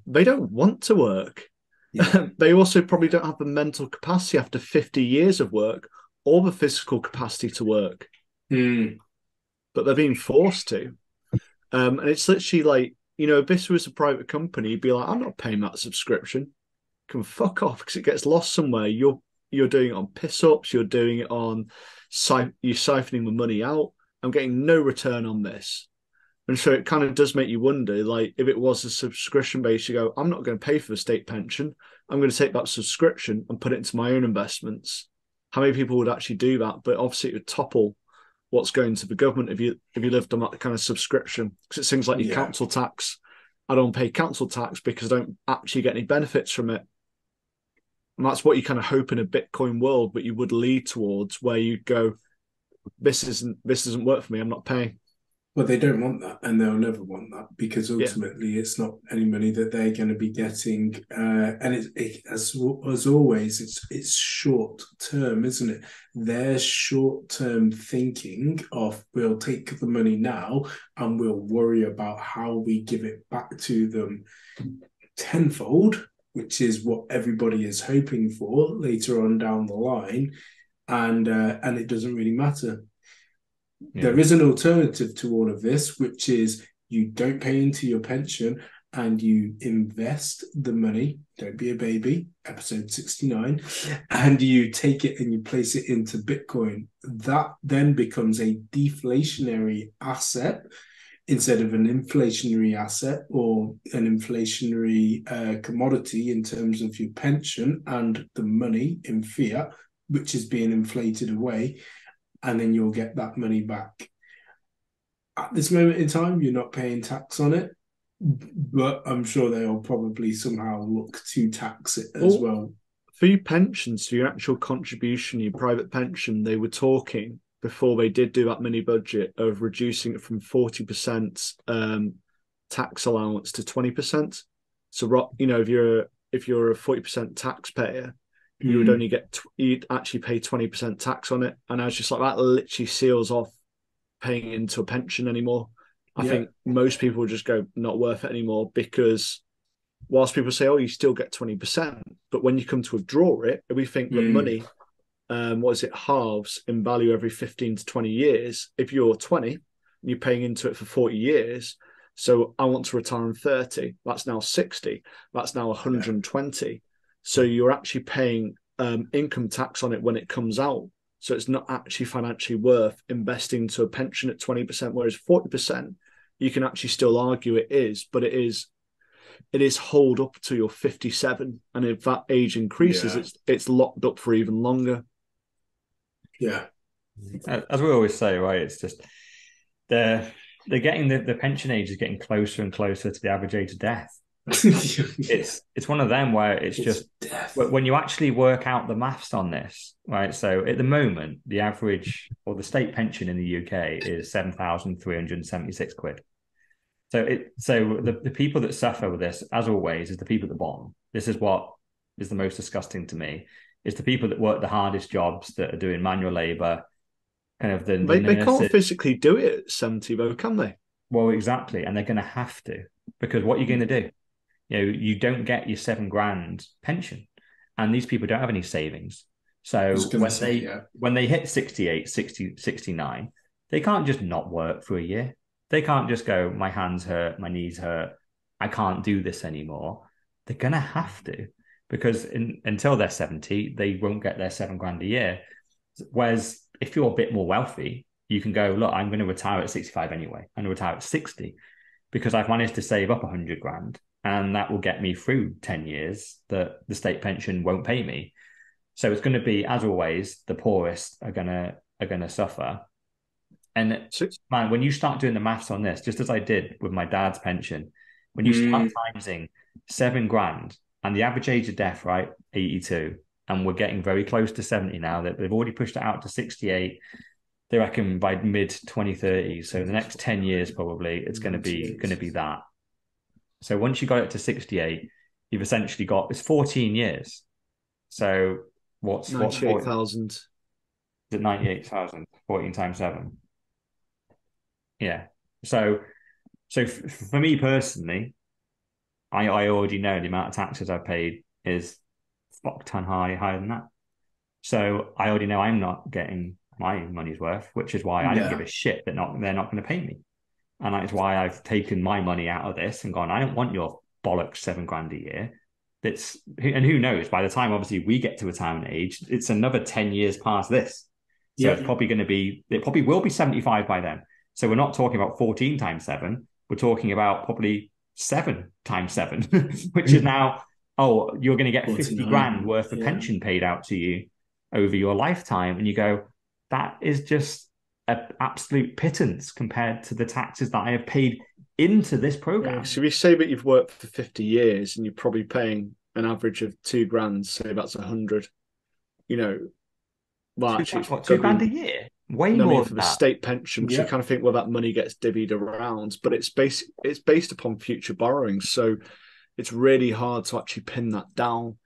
they don't want to work. Yeah. They also probably don't have the mental capacity after 50 years of work or the physical capacity to work. But they're being forced to. And it's literally like, if this was a private company, you'd be like, I'm not paying that subscription. You can fuck off because it gets lost somewhere. You're doing it on piss-ups. You're doing it on you're siphoning the money out. I'm getting no return on this. And so it kind of does make you wonder, like, if it was a subscription base, you go, I'm not going to pay for the state pension. I'm going to take that subscription and put it into my own investments. How many people would actually do that? But obviously it would topple what's going to the government if you lived on that kind of subscription. Because it's things like your council tax. I don't pay council tax because I don't actually get any benefits from it. And that's what you kind of hope in a Bitcoin world, but you would lead towards, where you go, this doesn't work for me. I'm not paying. Well, they don't want that, and they'll never want that, because ultimately it's not any money that they're going to be getting. And as always, it's short term, isn't it? Their short term thinking of, we'll take the money now and we'll worry about how we give it back to them tenfold, which is what everybody is hoping for later on down the line, and it doesn't really matter. Yeah. There is an alternative to all of this, which is you don't pay into your pension and you invest the money. Don't be a baby, episode 69, and you take it and you place it into Bitcoin. That then becomes a deflationary asset instead of an inflationary asset or an inflationary commodity in terms of your pension and the money in fiat, which is being inflated away, and then you'll get that money back. At this moment in time, you're not paying tax on it, but I'm sure they'll probably somehow look to tax it as well. For your pensions, for your actual contribution, your private pension, they were talking before they did do that mini budget of reducing it from 40% tax allowance to 20%. So, if you're a 40% taxpayer, you would only you'd actually pay 20% tax on it. And I was just like, that literally seals off paying into a pension anymore. I think most people would just go, not worth it anymore, because whilst people say, oh, you still get 20%, but when you come to withdraw it, we think that money, halves in value every 15 to 20 years. If you're 20 and you're paying into it for 40 years, so I want to retire in 30, that's now 60, that's now 120. So you're actually paying income tax on it when it comes out. So it's not actually financially worth investing into a pension at 20%, whereas 40%, you can actually still argue it is, but it is hold up to your 57. And if that age increases, it's locked up for even longer. Yeah. As we always say, right, it's just they're getting the pension age is getting closer and closer to the average age of death. It's one of them where it's just death. When you actually work out the maths on this, right? So at the moment, the average or the state pension in the UK is £7,376. So the people that suffer with this, as always, is the people at the bottom. This is what is the most disgusting to me. It's the people that work the hardest jobs, that are doing manual labour, kind of they can't physically do it at 70 though, can they? Well, exactly, and they're going to have to, because what are you going to do? You don't get your £7,000 pension, and these people don't have any savings. So when they hit 68, 60, 69, they can't just not work for a year. They can't just go, my hands hurt, my knees hurt, I can't do this anymore. They're going to have to, because until they're 70, they won't get their £7,000 a year. Whereas if you're a bit more wealthy, you can go, look, I'm going to retire at 65 anyway. I'm going to retire at 60 because I've managed to save up 100 grand. And that will get me through 10 years that the state pension won't pay me. So it's going to be, as always, the poorest are going to suffer. And man, when you start doing the maths on this, just as I did with my dad's pension, when you start timesing £7,000 and the average age of death, right, 82, and we're getting very close to 70 now, that they've already pushed it out to 68. They reckon by mid 2030s, so the next 10 years probably, it's going to be that. So once you got it to 68, you've essentially got, it's 14 years. So what's 98,000? Is it 98,000? 14 times 7. Yeah. So for me personally, I already know the amount of taxes I've paid is fuck ton higher than that. So I already know I'm not getting my money's worth, which is why I don't give a shit that they're not going to pay me. And that is why I've taken my money out of this and gone, I don't want your bollocks £7,000 a year. And who knows, by the time obviously we get to retirement age, it's another 10 years past this. So it's probably it probably will be 75 by then. So we're not talking about 14 times 7. We're talking about probably 7 times 7, which is now, you're going to get 50 grand worth of pension paid out to you over your lifetime. And you go, that is just an absolute pittance compared to the taxes that I have paid into this program. Yeah, so we say that you've worked for 50 years and you're probably paying an average of £2,000, say that's 100. Well, actually, it's £2,000 a year? Way more for the state pension, which you kind of think, well, that money gets divvied around, but it's based upon future borrowings. So it's really hard to actually pin that down.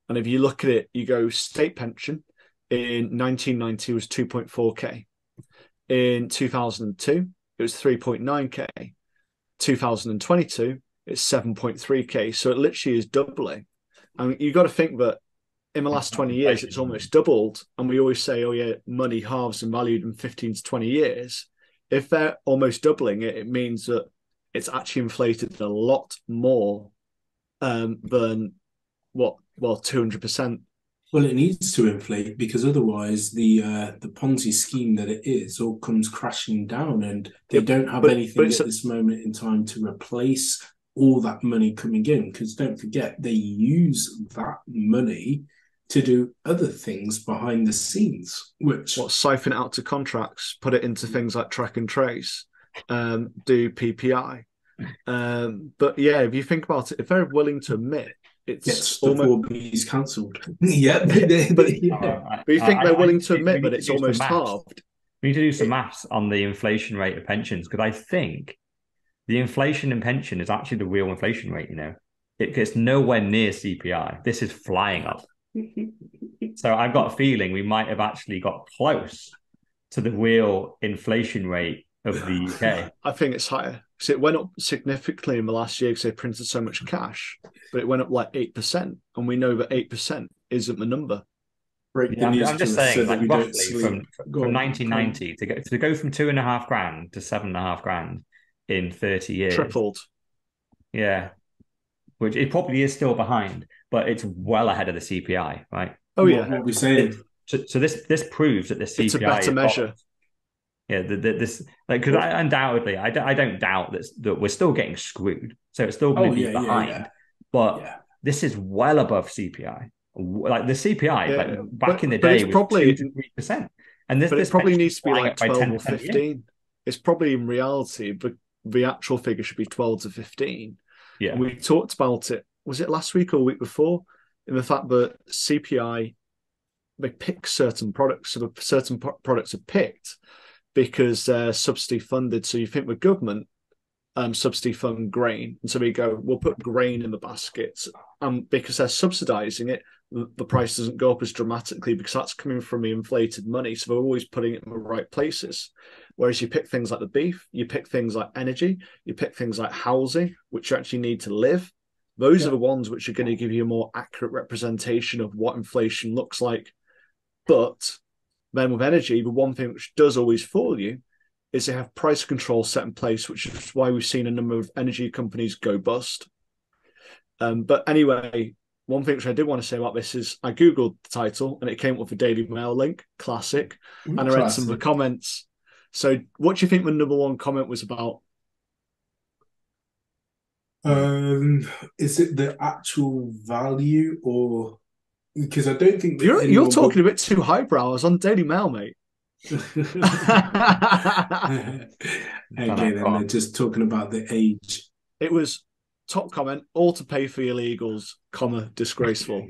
And if you look at it, you go state pension in 1990 was 2.4k. In 2002, it was 3.9k. 2022, it's 7.3k. So it literally is doubling. I mean, you've got to think that in the last 20 years, it's almost doubled. And we always say, oh, yeah, money halves in value in 15 to 20 years. If they're almost doubling it, it means that it's actually inflated a lot more than 200%. Well, it needs to inflate because otherwise the Ponzi scheme that it is all comes crashing down, and they don't have anything at this moment in time to replace all that money coming in. Because don't forget, they use that money to do other things behind the scenes, which siphon it out to contracts, put it into things like track and trace, do PPI. But yeah, if you think about it, if they're willing to admit it's the 4Bs cancelled. Yeah, but you think they're willing to admit that it's almost halved? We need to do some maths on the inflation rate of pensions, because I think the inflation in pension is actually the real inflation rate. You know, it gets nowhere near CPI. This is flying up. So I've got a feeling we might have actually got close to the real inflation rate of the UK. I think it's higher. So it went up significantly in the last year because they printed so much cash, but it went up like 8%, and we know that 8% isn't the number. I'm just saying, like, roughly from 1990 to go from $2,500 to $7,500 in 30 years, tripled. Yeah, which it probably is still behind, but it's well ahead of the CPI, right? Oh yeah, what we saying? So this proves that the CPI it's a better measure. Yeah, this because undoubtedly, I don't doubt that we're still getting screwed, so it's still going to be behind. But this is well above CPI. Like the CPI, back in the day, was probably 2 to 3%, and this probably needs to be like 12 or 15. It's probably in reality, but the actual figure should be 12 to 15. Yeah, and we talked about it. Was it last week or the week before? In the fact that CPI, they pick certain products, so certain products are picked because they're subsidy funded. So you think with government subsidy fund grain, and so we go, we'll put grain in the baskets, because they're subsidizing it, the price doesn't go up as dramatically because that's coming from the inflated money. So they're always putting it in the right places. Whereas you pick things like the beef, you pick things like energy, you pick things like housing, which you actually need to live. Those are the ones which are going to give you a more accurate representation of what inflation looks like. But then with energy, the one thing which does always fool you is they have price control set in place, which is why we've seen a number of energy companies go bust. But anyway, one thing which I did want to say about this is I Googled the title and it came up with a Daily Mail link, classic, and I read some of the comments. So what do you think the number one comment was about? Is it the actual value, or because I don't think you're talking a bit too highbrow. I was on Daily Mail, mate. Okay, then they're just talking about the age. It was top comment: all to pay for illegals, disgraceful.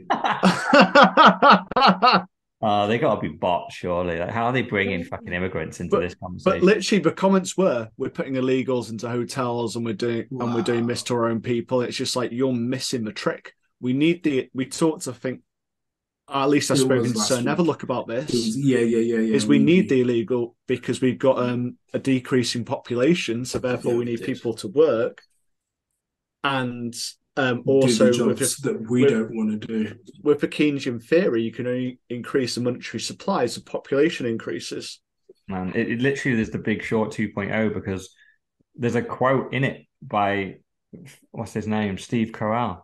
They got to be bots, surely. Like, how are they bringing fucking immigrants into this conversation? But literally, the comments were, "We're putting illegals into hotels, and we're doing this to our own people." It's just like, you're missing the trick. We talked to think. At least I've spoken to Sir Neverlook about this. Is we need the illegal because we've got a decreasing population, so therefore we need people to work, and also do the jobs that we don't want to do. With the Keynesian theory, you can only increase the monetary supply as the population increases. Man, it literally is the Big Short 2.0, because there's a quote in it by, what's his name, Steve Carell,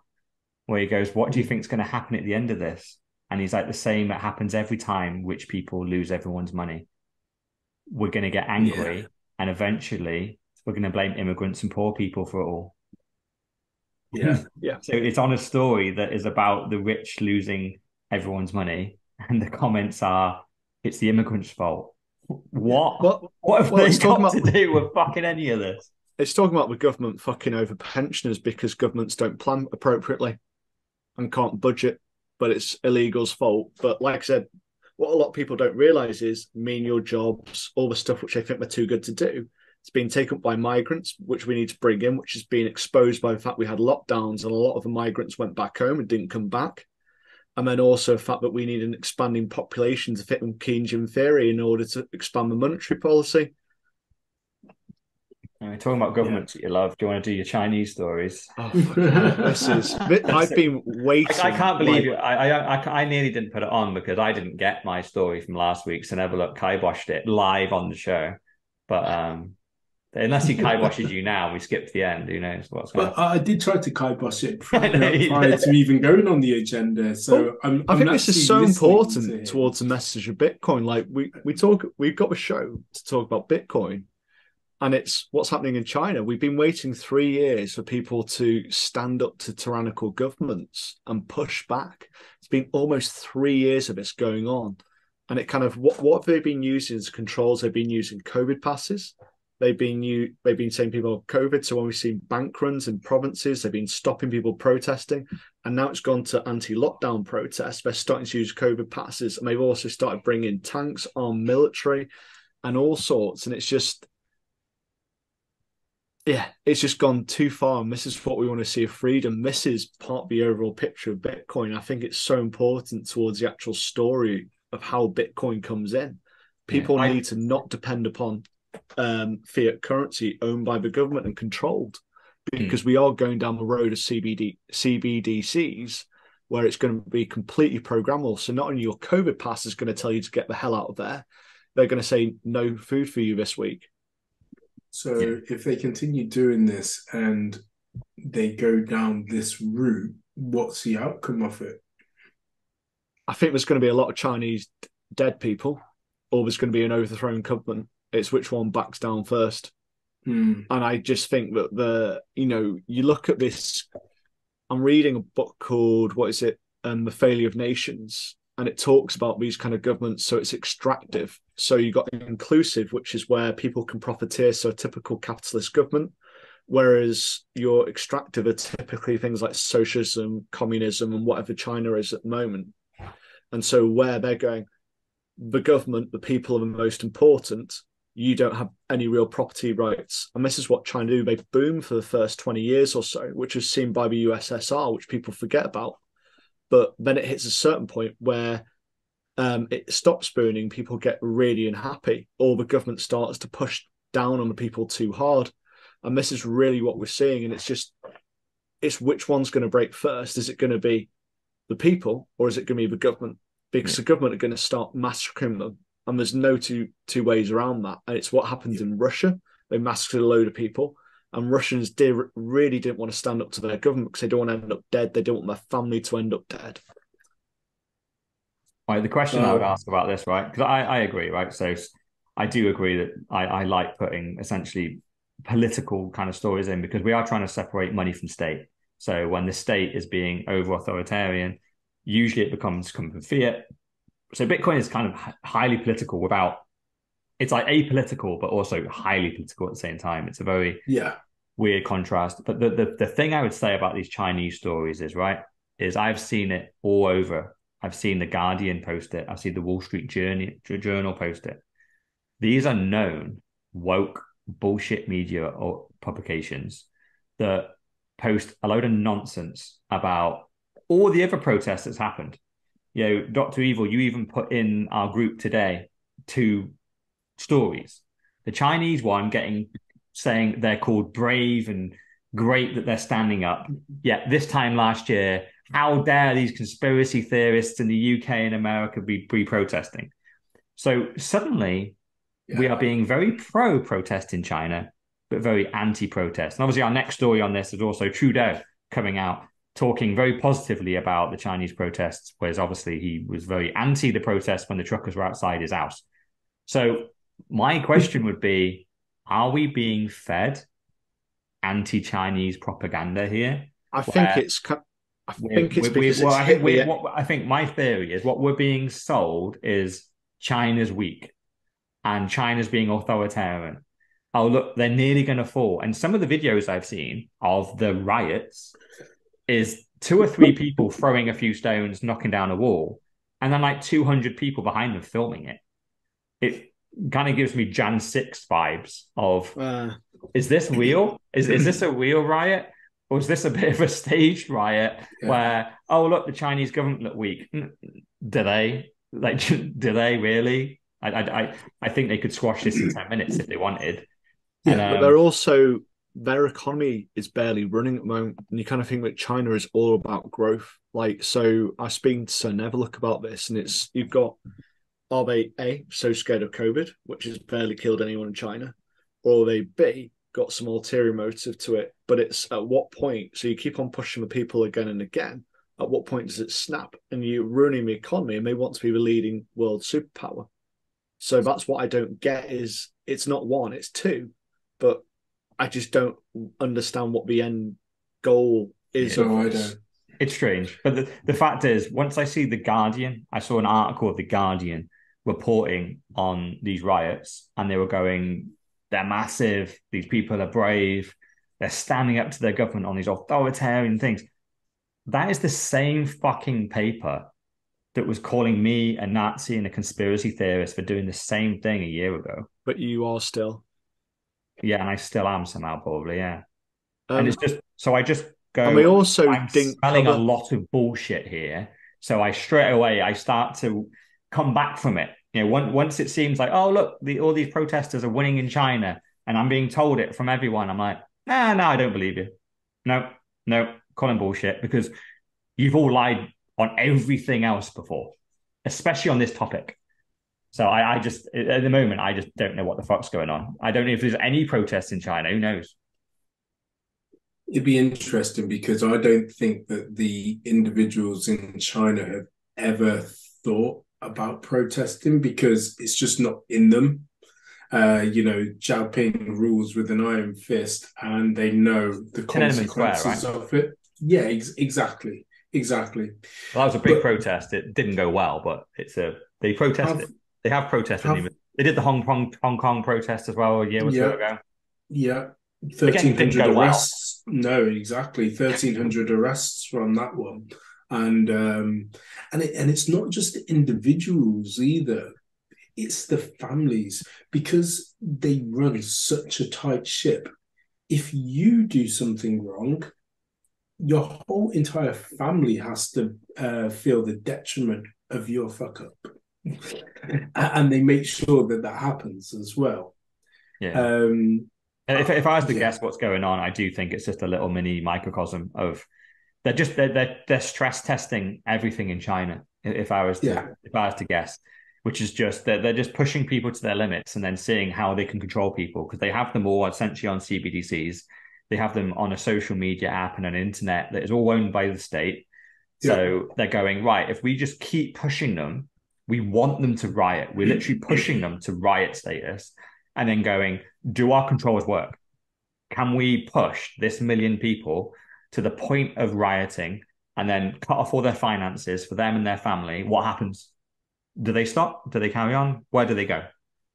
where he goes, "What do you think is going to happen at the end of this?" And he's like, the same that happens every time rich people lose everyone's money. We're going to get angry, and eventually we're going to blame immigrants and poor people for it all. Yeah. So it's on a story that is about the rich losing everyone's money, and the comments are, it's the immigrants' fault. What have they got to do with fucking any of this? It's talking about the government fucking over pensioners because governments don't plan appropriately and can't budget. But it's illegals' fault. But like I said, what a lot of people don't realise is menial jobs, all the stuff which they think they're too good to do, it's being taken up by migrants, which we need to bring in, which has been exposed by the fact we had lockdowns and a lot of the migrants went back home and didn't come back. And then also the fact that we need an expanding population to fit in Keynesian theory in order to expand the monetary policy. And we're talking about governments that you love. Do you want to do your Chinese stories? Oh, fucking hell. I've been waiting. I can't believe you. I nearly didn't put it on because I didn't get my story from last week. So never look, kiboshed it live on the show. But unless he kiboshes you now, we skipped the end. Who knows what's going to But I did try to kibosh it I know you prior did. to even going on the agenda. So I think this is so actually listening to important him. towards the message of Bitcoin. Like we've got a show to talk about Bitcoin, and it's what's happening in China. We've been waiting 3 years for people to stand up to tyrannical governments and push back. It's been almost 3 years of this going on, and it kind of what have they been using as controls? They've been using COVID passes. They've been saying people have COVID. So when we've seen bank runs in provinces, they've been stopping people protesting, and now it's gone to anti-lockdown protests. They're starting to use COVID passes, and they've also started bringing tanks, armed military, and all sorts. And it's just, yeah, it's just gone too far. And this is what we want to see of freedom. This is part of the overall picture of Bitcoin. I think it's so important towards the actual story of how Bitcoin comes in. People need to not depend upon fiat currency owned by the government and controlled, because we are going down the road of CBDCs where it's going to be completely programmable. So not only your COVID pass is going to tell you to get the hell out of there, they're going to say no food for you this week. So if they continue doing this and they go down this route, what's the outcome of it? I think there's going to be a lot of Chinese dead people, or there's going to be an overthrown government. It's which one backs down first. And I just think that you look at this, I'm reading a book called, The Failure of Nations, and it talks about these kind of governments. So it's extractive. So you got inclusive, which is where people can profiteer. So a typical capitalist government, whereas your extractive are typically things like socialism, communism, and whatever China is at the moment. And so where they're going, the government, the people are the most important. You don't have any real property rights. And this is what China do. They boom for the first 20 years or so, which was seen by the USSR, which people forget about. But then it hits a certain point where it stops booming. People get really unhappy, or the government starts to push down on the people too hard. And this is really what we're seeing. And it's which one's going to break first. Is it going to be the people, or is it going to be the government? Because the government are going to start massacring them. And there's no two ways around that. And it's what happened in Russia. They massacred a load of people. And Russians really didn't want to stand up to their government because they don't want to end up dead. They don't want their family to end up dead. Right, the question I would ask about this, right? Because I agree, right? So I do agree that I like putting essentially political kind of stories in, because we are trying to separate money from state. So when the state is being over authoritarian, usually it becomes coming from fiat. So Bitcoin is kind of highly political it's like apolitical, but also highly political at the same time. It's a very weird contrast. But the thing I would say about these Chinese stories is I've seen it all over. I've seen The Guardian post it. I've seen the Wall Street Journal post it. These are known woke bullshit media or publications that post a load of nonsense about all the other protests that's happened. Dr. Evil, you even put in our group today 2 stories. The Chinese one saying they're called brave and great that they're standing up. Yet this time last year, how dare these conspiracy theorists in the UK and America be protesting? So suddenly we are being very pro-protest in China, but very anti-protest. And obviously our next story on this is also Trudeau coming out, talking very positively about the Chinese protests, whereas obviously he was very anti the protests when the truckers were outside his house. So my question would be, are we being fed anti-Chinese propaganda here? I think my theory is what we're being sold is China's weak and China's being authoritarian. Oh, look, they're nearly going to fall. And some of the videos I've seen of the riots is 2 or 3 people throwing a few stones, knocking down a wall, and then like 200 people behind them filming it. It kind of gives me Jan 6 vibes of, is this real? Is this a real riot? Or is this a bit of a staged riot where, oh, look, the Chinese government look weak? Do they? Do they really? I think they could squash this in 10 minutes if they wanted. And but they're also, their economy is barely running at the moment. And you kind of think that China is all about growth. Like, so I was speaking to Sir Neverlook about this, and it's, you've got, are they A, so scared of COVID, which has barely killed anyone in China, or are they B, got some ulterior motive to it? But it's at what point, so you keep on pushing the people again and again, at what point does it snap and you're ruining the economy and they want to be the leading world superpower? So that's what I don't get is it's not one, it's two, but I just don't understand what the end goal is of No, I this. don't. it's strange. But the fact is, once I see The Guardian, I saw an article of The Guardian reporting on these riots, and they were going, they're massive, these people are brave, they're standing up to their government on these authoritarian things. That is the same fucking paper that was calling me a Nazi and a conspiracy theorist for doing the same thing a year ago. But you are still. Yeah, and I still am somehow, probably, yeah. And Um, it's just, so I just and we go, also I'm didn't smelling a cover. lot of bullshit here. So I straight away, I start to come back from it. You know, once it seems like, oh, look, all these protesters are winning in China, and I'm being told it from everyone, I'm like, nah, no, I don't believe you. No, no, calling bullshit, because you've all lied on everything else before, especially on this topic. So I just, at the moment, I just don't know what the fuck's going on. I don't know if there's any protests in China. Who knows? It'd be interesting because I don't think that the individuals in China have ever thought about protesting because it's just not in them. Xiaoping rules with an iron fist and they know the Tiananmen Square, consequences right? of it. Yeah, exactly. Exactly. Well, that was a big But protest. It didn't go well, but they protested. have They have protested. have They did the Hong Kong protest as well a year or two yeah, ago. yeah. Again, didn't 1,300 go well. arrests. No, exactly. 1,300 arrests from that one. And it's not just the individuals either. It's the families because they run such a tight ship. If you do something wrong, your whole entire family has to feel the detriment of your fuck up. And they make sure that that happens as well. Yeah. Um, If I was to yeah, guess what's going on, I do think it's just a little mini microcosm of they're stress testing everything in China. yeah, If I was to guess, which is just they're just pushing people to their limits and then seeing how they can control people because they have them all essentially on CBDCs. They have them on a social media app and an internet that is all owned by the state. yeah. So they're going, right, if we just keep pushing them, we want them to riot. We're literally pushing them to riot status and then going, do our controls work? Can we push this million people to the point of rioting and then cut off all their finances for them and their family? What happens? Do they stop? Do they carry on? Where do they go?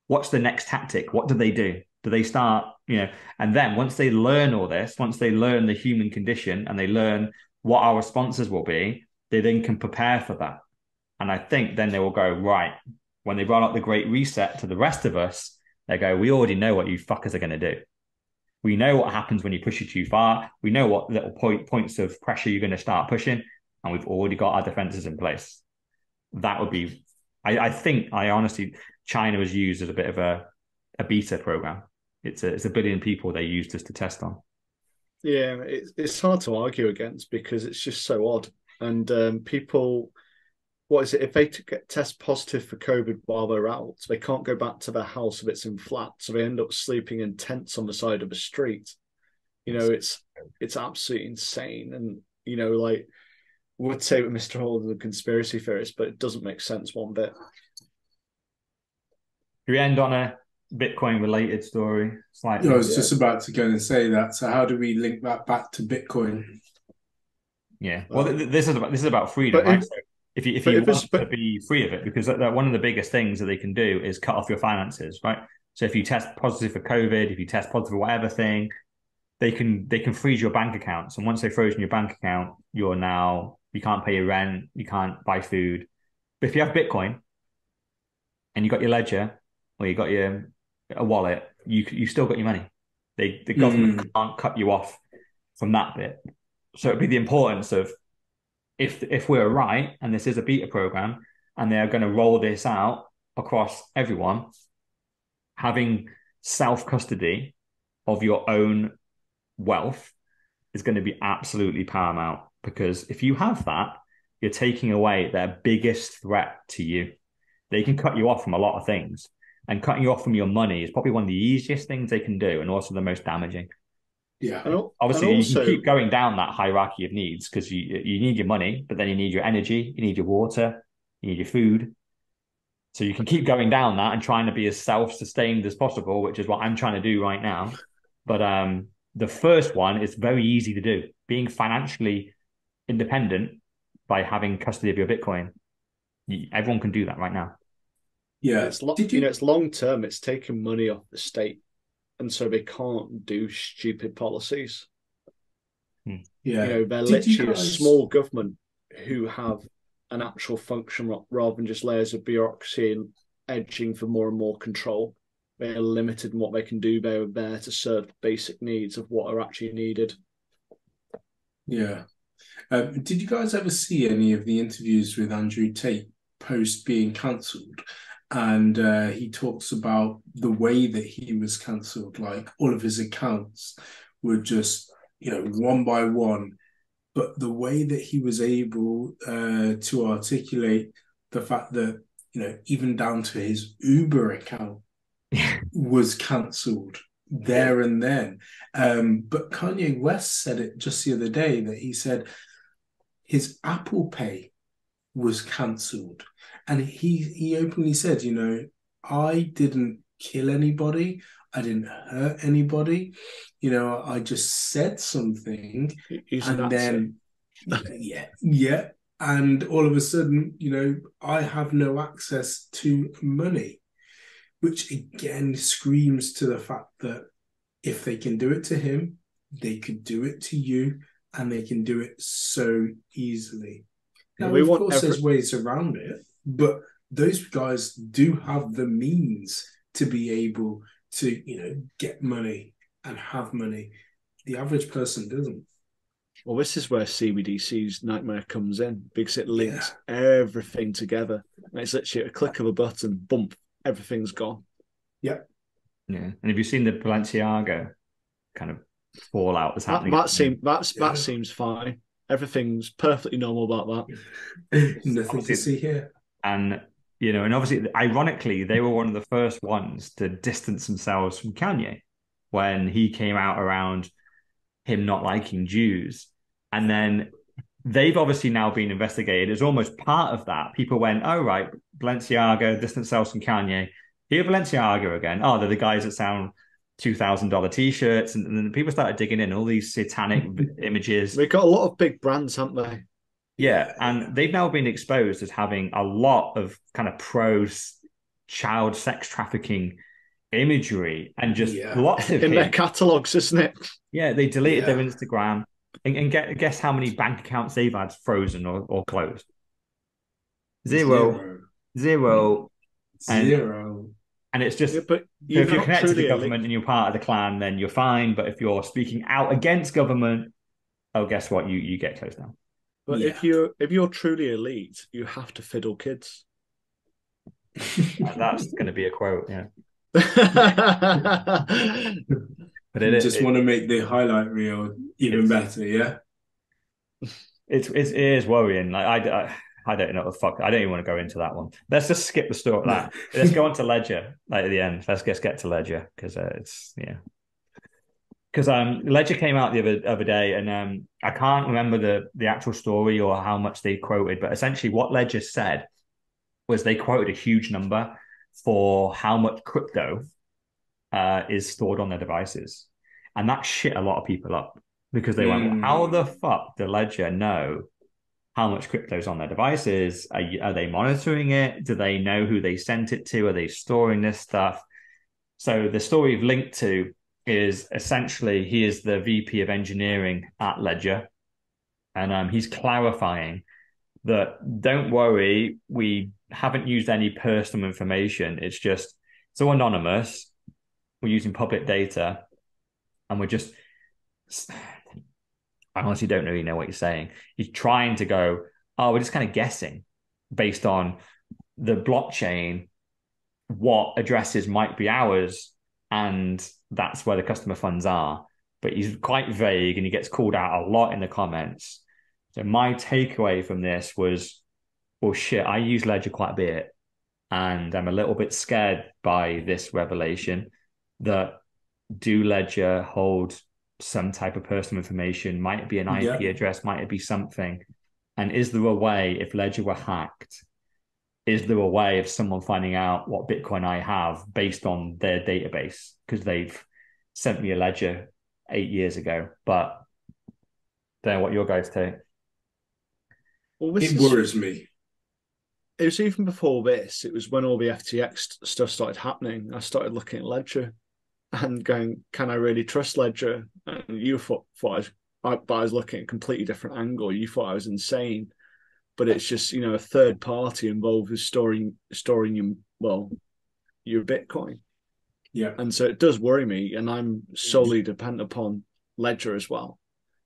What's the next tactic? What do they do? Do they start, and then once they learn all this, once they learn the human condition and they learn what our responses will be, they then can prepare for that. And I think then they will go, right, when they roll out the great reset to the rest of us, they go, we already know what you fuckers are going to do. We know what happens when you push it too far. We know what little points of pressure you're going to start pushing, and we've already got our defenses in place. That would be, I honestly, China was used as a bit of a beta program. It's a billion people they used us to test on. Yeah, it's hard to argue against because it's just so odd. And people, what is it? If they get test positive for COVID while they're out, they can't go back to their house if it's in flat. So they end up sleeping in tents on the side of the street. It's absolutely insane. And like would say that Mr. Hall is a conspiracy theorist, but it doesn't make sense one bit. Do we end on a Bitcoin related story? I was just about to go and say that. So how do we link that back to Bitcoin? Yeah. Well, this is about freedom, right? So if you want to be free of it, because one of the biggest things that they can do is cut off your finances, right? So if you test positive for COVID, if you test positive for whatever thing, they can freeze your bank accounts. And once they've frozen your bank account, you can't pay your rent, you can't buy food. But if you have Bitcoin and you got your ledger or you got a wallet, you still got your money. The government can't cut you off from that bit. So it'd be the importance of if we're right and this is a beta program and they're going to roll this out across everyone, having self-custody of your own wealth is going to be absolutely paramount, because if you have that, you're taking away their biggest threat to you. They can cut you off from a lot of things, and cutting you off from your money is probably one of the easiest things they can do, and also the most damaging. Yeah. Obviously, and you can also, keep going down that hierarchy of needs, because you need your money, but then you need your energy, you need your water, you need your food. So you can keep going down that and trying to be as self-sustained as possible, which is what I'm trying to do right now. But the first one is very easy to do. Being financially independent by having custody of your Bitcoin. Everyone can do that right now. Yeah. It's long term. It's taking money off the state, and so they can't do stupid policies. Yeah. They're literally a small government who have an actual function rather than just layers of bureaucracy and edging for more and more control. They're limited in what they can do. They're there to serve the basic needs of what are actually needed. Yeah. Did you guys ever see any of the interviews with Andrew Tate post being cancelled? And he talks about the way that he was cancelled, like all of his accounts were just, one by one. But the way that he was able to articulate the fact that, even down to his Uber account was cancelled there and then. But Kanye West said it just the other day, that he said his Apple Pay was cancelled. And he openly said, I didn't kill anybody. I didn't hurt anybody. I just said something. And then, yeah. And all of a sudden, I have no access to money, which again screams to the fact that if they can do it to him, they could do it to you, and they can do it so easily. Now, of course, there's ways around it, but those guys do have the means to be able to, get money and have money. The average person doesn't. Well, this is where CBDC's nightmare comes in, because it links everything together. And it's literally a click of a button, bump, everything's gone. Yep. Yeah. And have you seen the Balenciaga kind of fallout that's happening? That seems fine. Everything's perfectly normal about that. Nothing to see here. And and obviously, ironically, they were one of the first ones to distance themselves from Kanye when he came out around him not liking Jews. And then they've obviously now been investigated as almost part of that. People went, oh, right, Balenciaga, distance themselves from Kanye. Here, Balenciaga again. Oh, they're the guys that sound $2,000 t-shirts. And then people started digging in all these satanic images. They've got a lot of big brands, haven't they? Yeah, and they've now been exposed as having a lot of kind of child sex trafficking imagery, and just lots of in their catalogs, isn't it? Yeah, they deleted their Instagram, and guess how many bank accounts they've had frozen or closed? Zero. And it's just, but if you're connected to the government and you're part of the clan, then you're fine. But if you're speaking out against government, oh, guess what? You get closed down. But if you're truly elite, you have to fiddle kids. That's going to be a quote, yeah. But it just want to make the highlight reel even better, yeah. It is worrying. Like I don't know what the fuck. I don't even want to go into that one. Let's just skip the story. Let's go on to Ledger at the end. Let's just get to Ledger, because it's Because Ledger came out the other day, and I can't remember the actual story or how much they quoted, but essentially what Ledger said was they quoted a huge number for how much crypto is stored on their devices. And that shit a lot of people up, because they went, well, how the fuck do Ledger know how much crypto is on their devices? Are they monitoring it? Do they know who they sent it to? Are they storing this stuff? So the story we've linked to is essentially, he is the VP of engineering at Ledger. And he's clarifying that, don't worry, we haven't used any personal information. It's all anonymous. We're using public data, and we're just, I honestly don't really know what you're saying. He's trying to go, we're just kind of guessing based on the blockchain, what addresses might be ours, and that's where the customer funds are. But he's quite vague and he gets called out a lot in the comments. So my takeaway from this was, well, shit, I use Ledger quite a bit, and I'm a little bit scared by this revelation that do Ledger hold some type of personal information? Might it be an IP address? Might it be something? And is there a way, if Ledger were hacked, is there a way of someone finding out what Bitcoin I have based on their database? Because they've sent me a ledger 8 years ago, but don't know what your guys take. Well, it worries me. It was even before this. It was when all the FTX stuff started happening. I started looking at Ledger and going, can I really trust Ledger? And you thought I was looking at a completely different angle. You thought I was insane. But it's just, a third party involved with storing your Bitcoin. Yeah. And so it does worry me, and I'm solely dependent upon Ledger as well.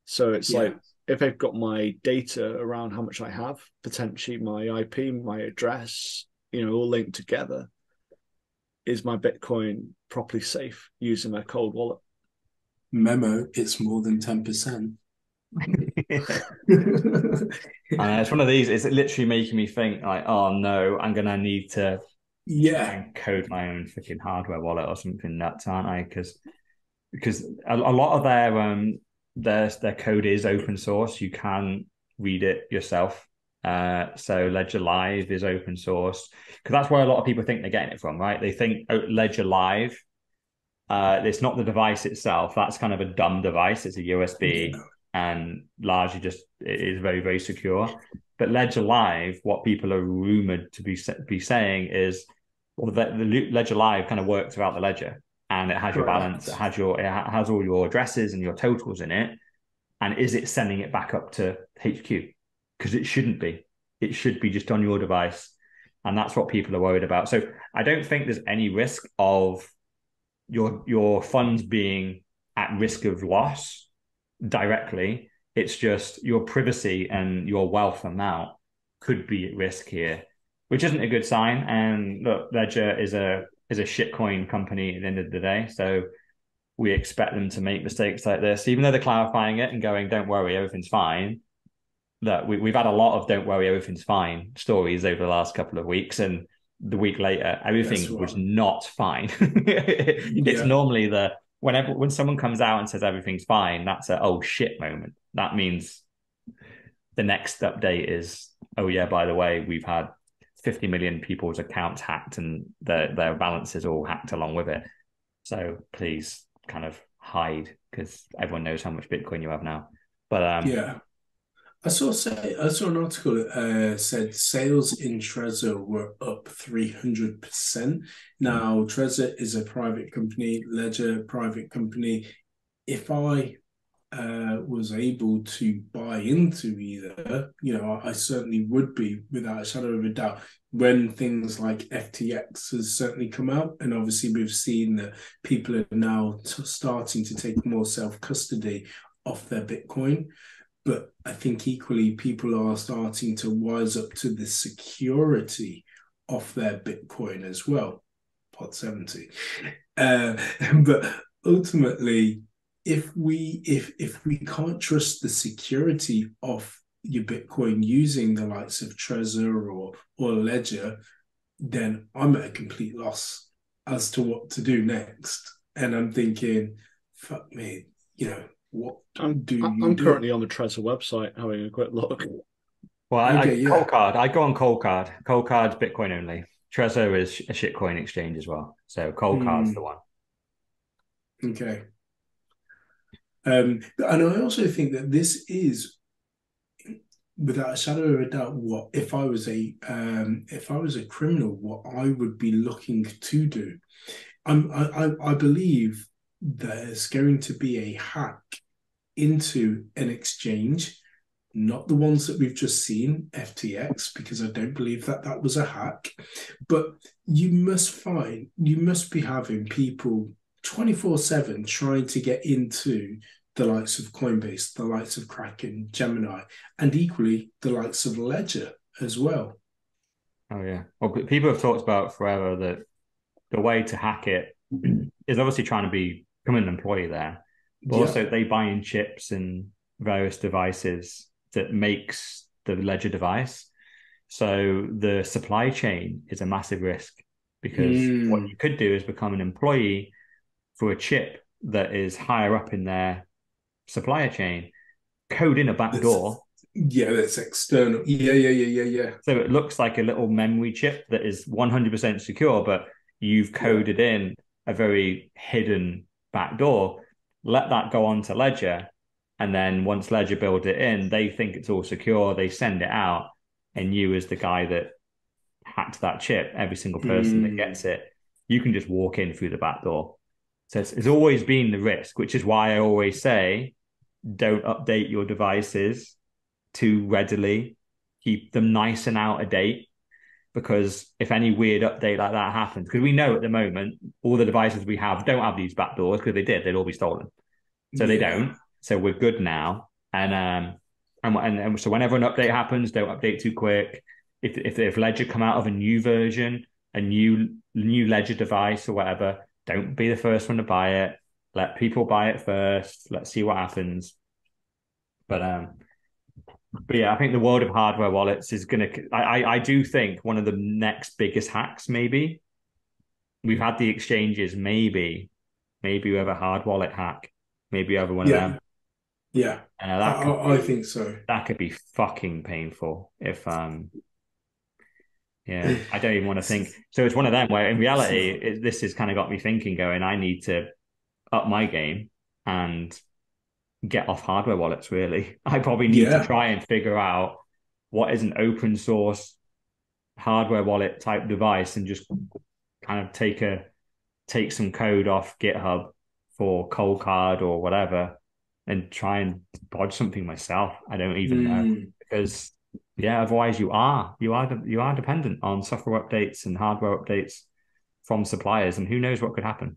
So it's like, if they've got my data around how much I have, potentially my IP, my address, all linked together, is my Bitcoin properly safe using a cold wallet? Memo, it's more than 10%. It's one of these, it's literally making me think like, oh no, I'm gonna need to code my own freaking hardware wallet or something nuts, aren't I? Because a lot of their code is open source. You can read it yourself. So Ledger Live is open source, because that's where a lot of people think they're getting it from, right? They think Ledger Live, it's not the device itself. That's kind of a dumb device. It's a USB. And largely just it is very, very secure. But Ledger Live, what people are rumored to be saying is, well, the Ledger Live kind of works throughout the ledger, and it has your balance, it has all your addresses and your totals in it. And is it sending it back up to HQ? Because it shouldn't be. It should be just on your device, and that's what people are worried about. So I don't think there's any risk of your funds being at risk of loss directly. It's just your privacy and your wealth amount could be at risk here, which isn't a good sign. And look, Ledger is a shitcoin company at the end of the day, so we expect them to make mistakes like this, even though they're clarifying it and going, don't worry, everything's fine. That we've had a lot of don't worry, everything's fine stories over the last couple of weeks, and the week later everything was not fine. It's normally when someone comes out and says everything's fine, that's a oh shit moment. That means the next update is, oh yeah, by the way, we've had 50 million people's accounts hacked and their balances all hacked along with it. So please kind of hide, because everyone knows how much Bitcoin you have now. But I saw an article that said sales in Trezor were up 300%. Now, Trezor is a private company, Ledger private company. If I was able to buy into either, I certainly would be, without a shadow of a doubt, when things like FTX has certainly come out. And obviously we've seen that people are now starting to take more self-custody of their Bitcoin. But I think equally people are starting to wise up to the security of their Bitcoin as well. Pot 70. But ultimately, if we can't trust the security of your Bitcoin using the likes of Trezor or Ledger, then I'm at a complete loss as to what to do next. And I'm thinking, fuck me, what I'm currently on the Trezor website having a quick look. Well, Coldcard. I go on Coldcard. Coldcard's Bitcoin only. Trezor is a shitcoin exchange as well. So Coldcard's the one. Okay. And I also think that this is, without a shadow of a doubt, what if I was a criminal, what I would be looking to do. I believe there's going to be a hack into an exchange, not the ones that we've just seen, FTX, because I don't believe that was a hack. But you must be having people 24/7 trying to get into the likes of Coinbase, the likes of Kraken, Gemini, and equally the likes of Ledger as well. Oh yeah. Well, people have talked about forever that the way to hack it is obviously trying to become an employee there, but also they buy in chips and various devices that makes the ledger device. So the supply chain is a massive risk, because what you could do is become an employee for a chip that is higher up in their supplier chain, code in a back door. Yeah, that's external. Yeah. So it looks like a little memory chip that is 100% secure, but you've coded in a very hidden back door. Let that go on to Ledger. And then once Ledger build it in, they think it's all secure. They send it out. And you, as the guy that hacked that chip, every single person that gets it, you can just walk in through the back door. So it's always been the risk, which is why I always say, don't update your devices too readily. Keep them nice and out of date, because if any weird update like that happens, because we know at the moment all the devices we have don't have these back doors, because they'd all be stolen. So they don't. So we're good now. And so whenever an update happens, don't update too quick. If Ledger come out of a new version, a new Ledger device or whatever, don't be the first one to buy it. Let people buy it first. Let's see what happens. But yeah, I think the world of hardware wallets is going to. I do think one of the next biggest hacks, maybe. We've had the exchanges. Maybe we have a hard wallet hack. Maybe we have one of them. Yeah, I think so. That could be fucking painful if yeah, I don't even want to think. So it's one of them where, in reality, this has kind of got me thinking, going, I need to up my game and get off hardware wallets, really. I probably need to try and figure out what is an open source hardware wallet type device, and just kind of take some code off GitHub for Cold Card or whatever, and try and bodge something myself. I don't even know, because otherwise you are dependent on software updates and hardware updates from suppliers, and who knows what could happen.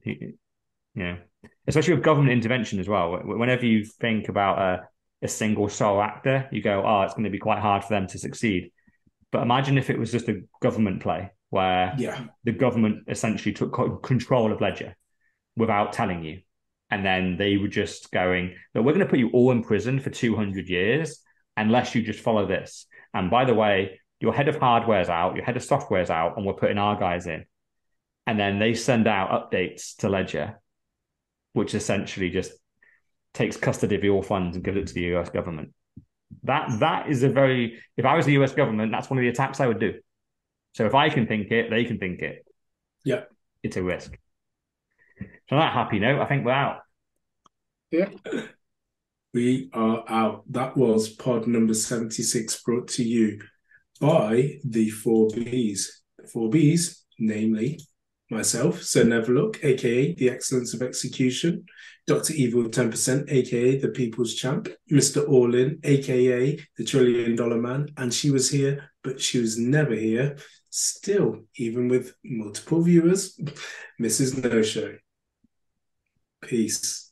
Especially with government intervention as well. Whenever you think about a single sole actor, you go, oh, it's going to be quite hard for them to succeed. But imagine if it was just a government play where the government essentially took control of Ledger without telling you. And then they were just going, but we're going to put you all in prison for 200 years unless you just follow this. And by the way, your head of hardware's out, your head of software's out, and we're putting our guys in. And then they send out updates to Ledger, which essentially just takes custody of your funds and gives it to the US government. That is if I was the US government, that's one of the attacks I would do. So if I can think it, they can think it. Yeah. It's a risk. So on that happy note, I think we're out. Yeah. We are out. That was pod number 76, brought to you by the 4Bs. The 4Bs, namely myself, Sir Neverlook, aka the Excellence of Execution, Dr. Evil 10%, aka the People's Champ, Mr. All-In, aka the $1 Trillion Man, and she was here, but she was never here. Still, even with multiple viewers, Mrs. No Show. Peace.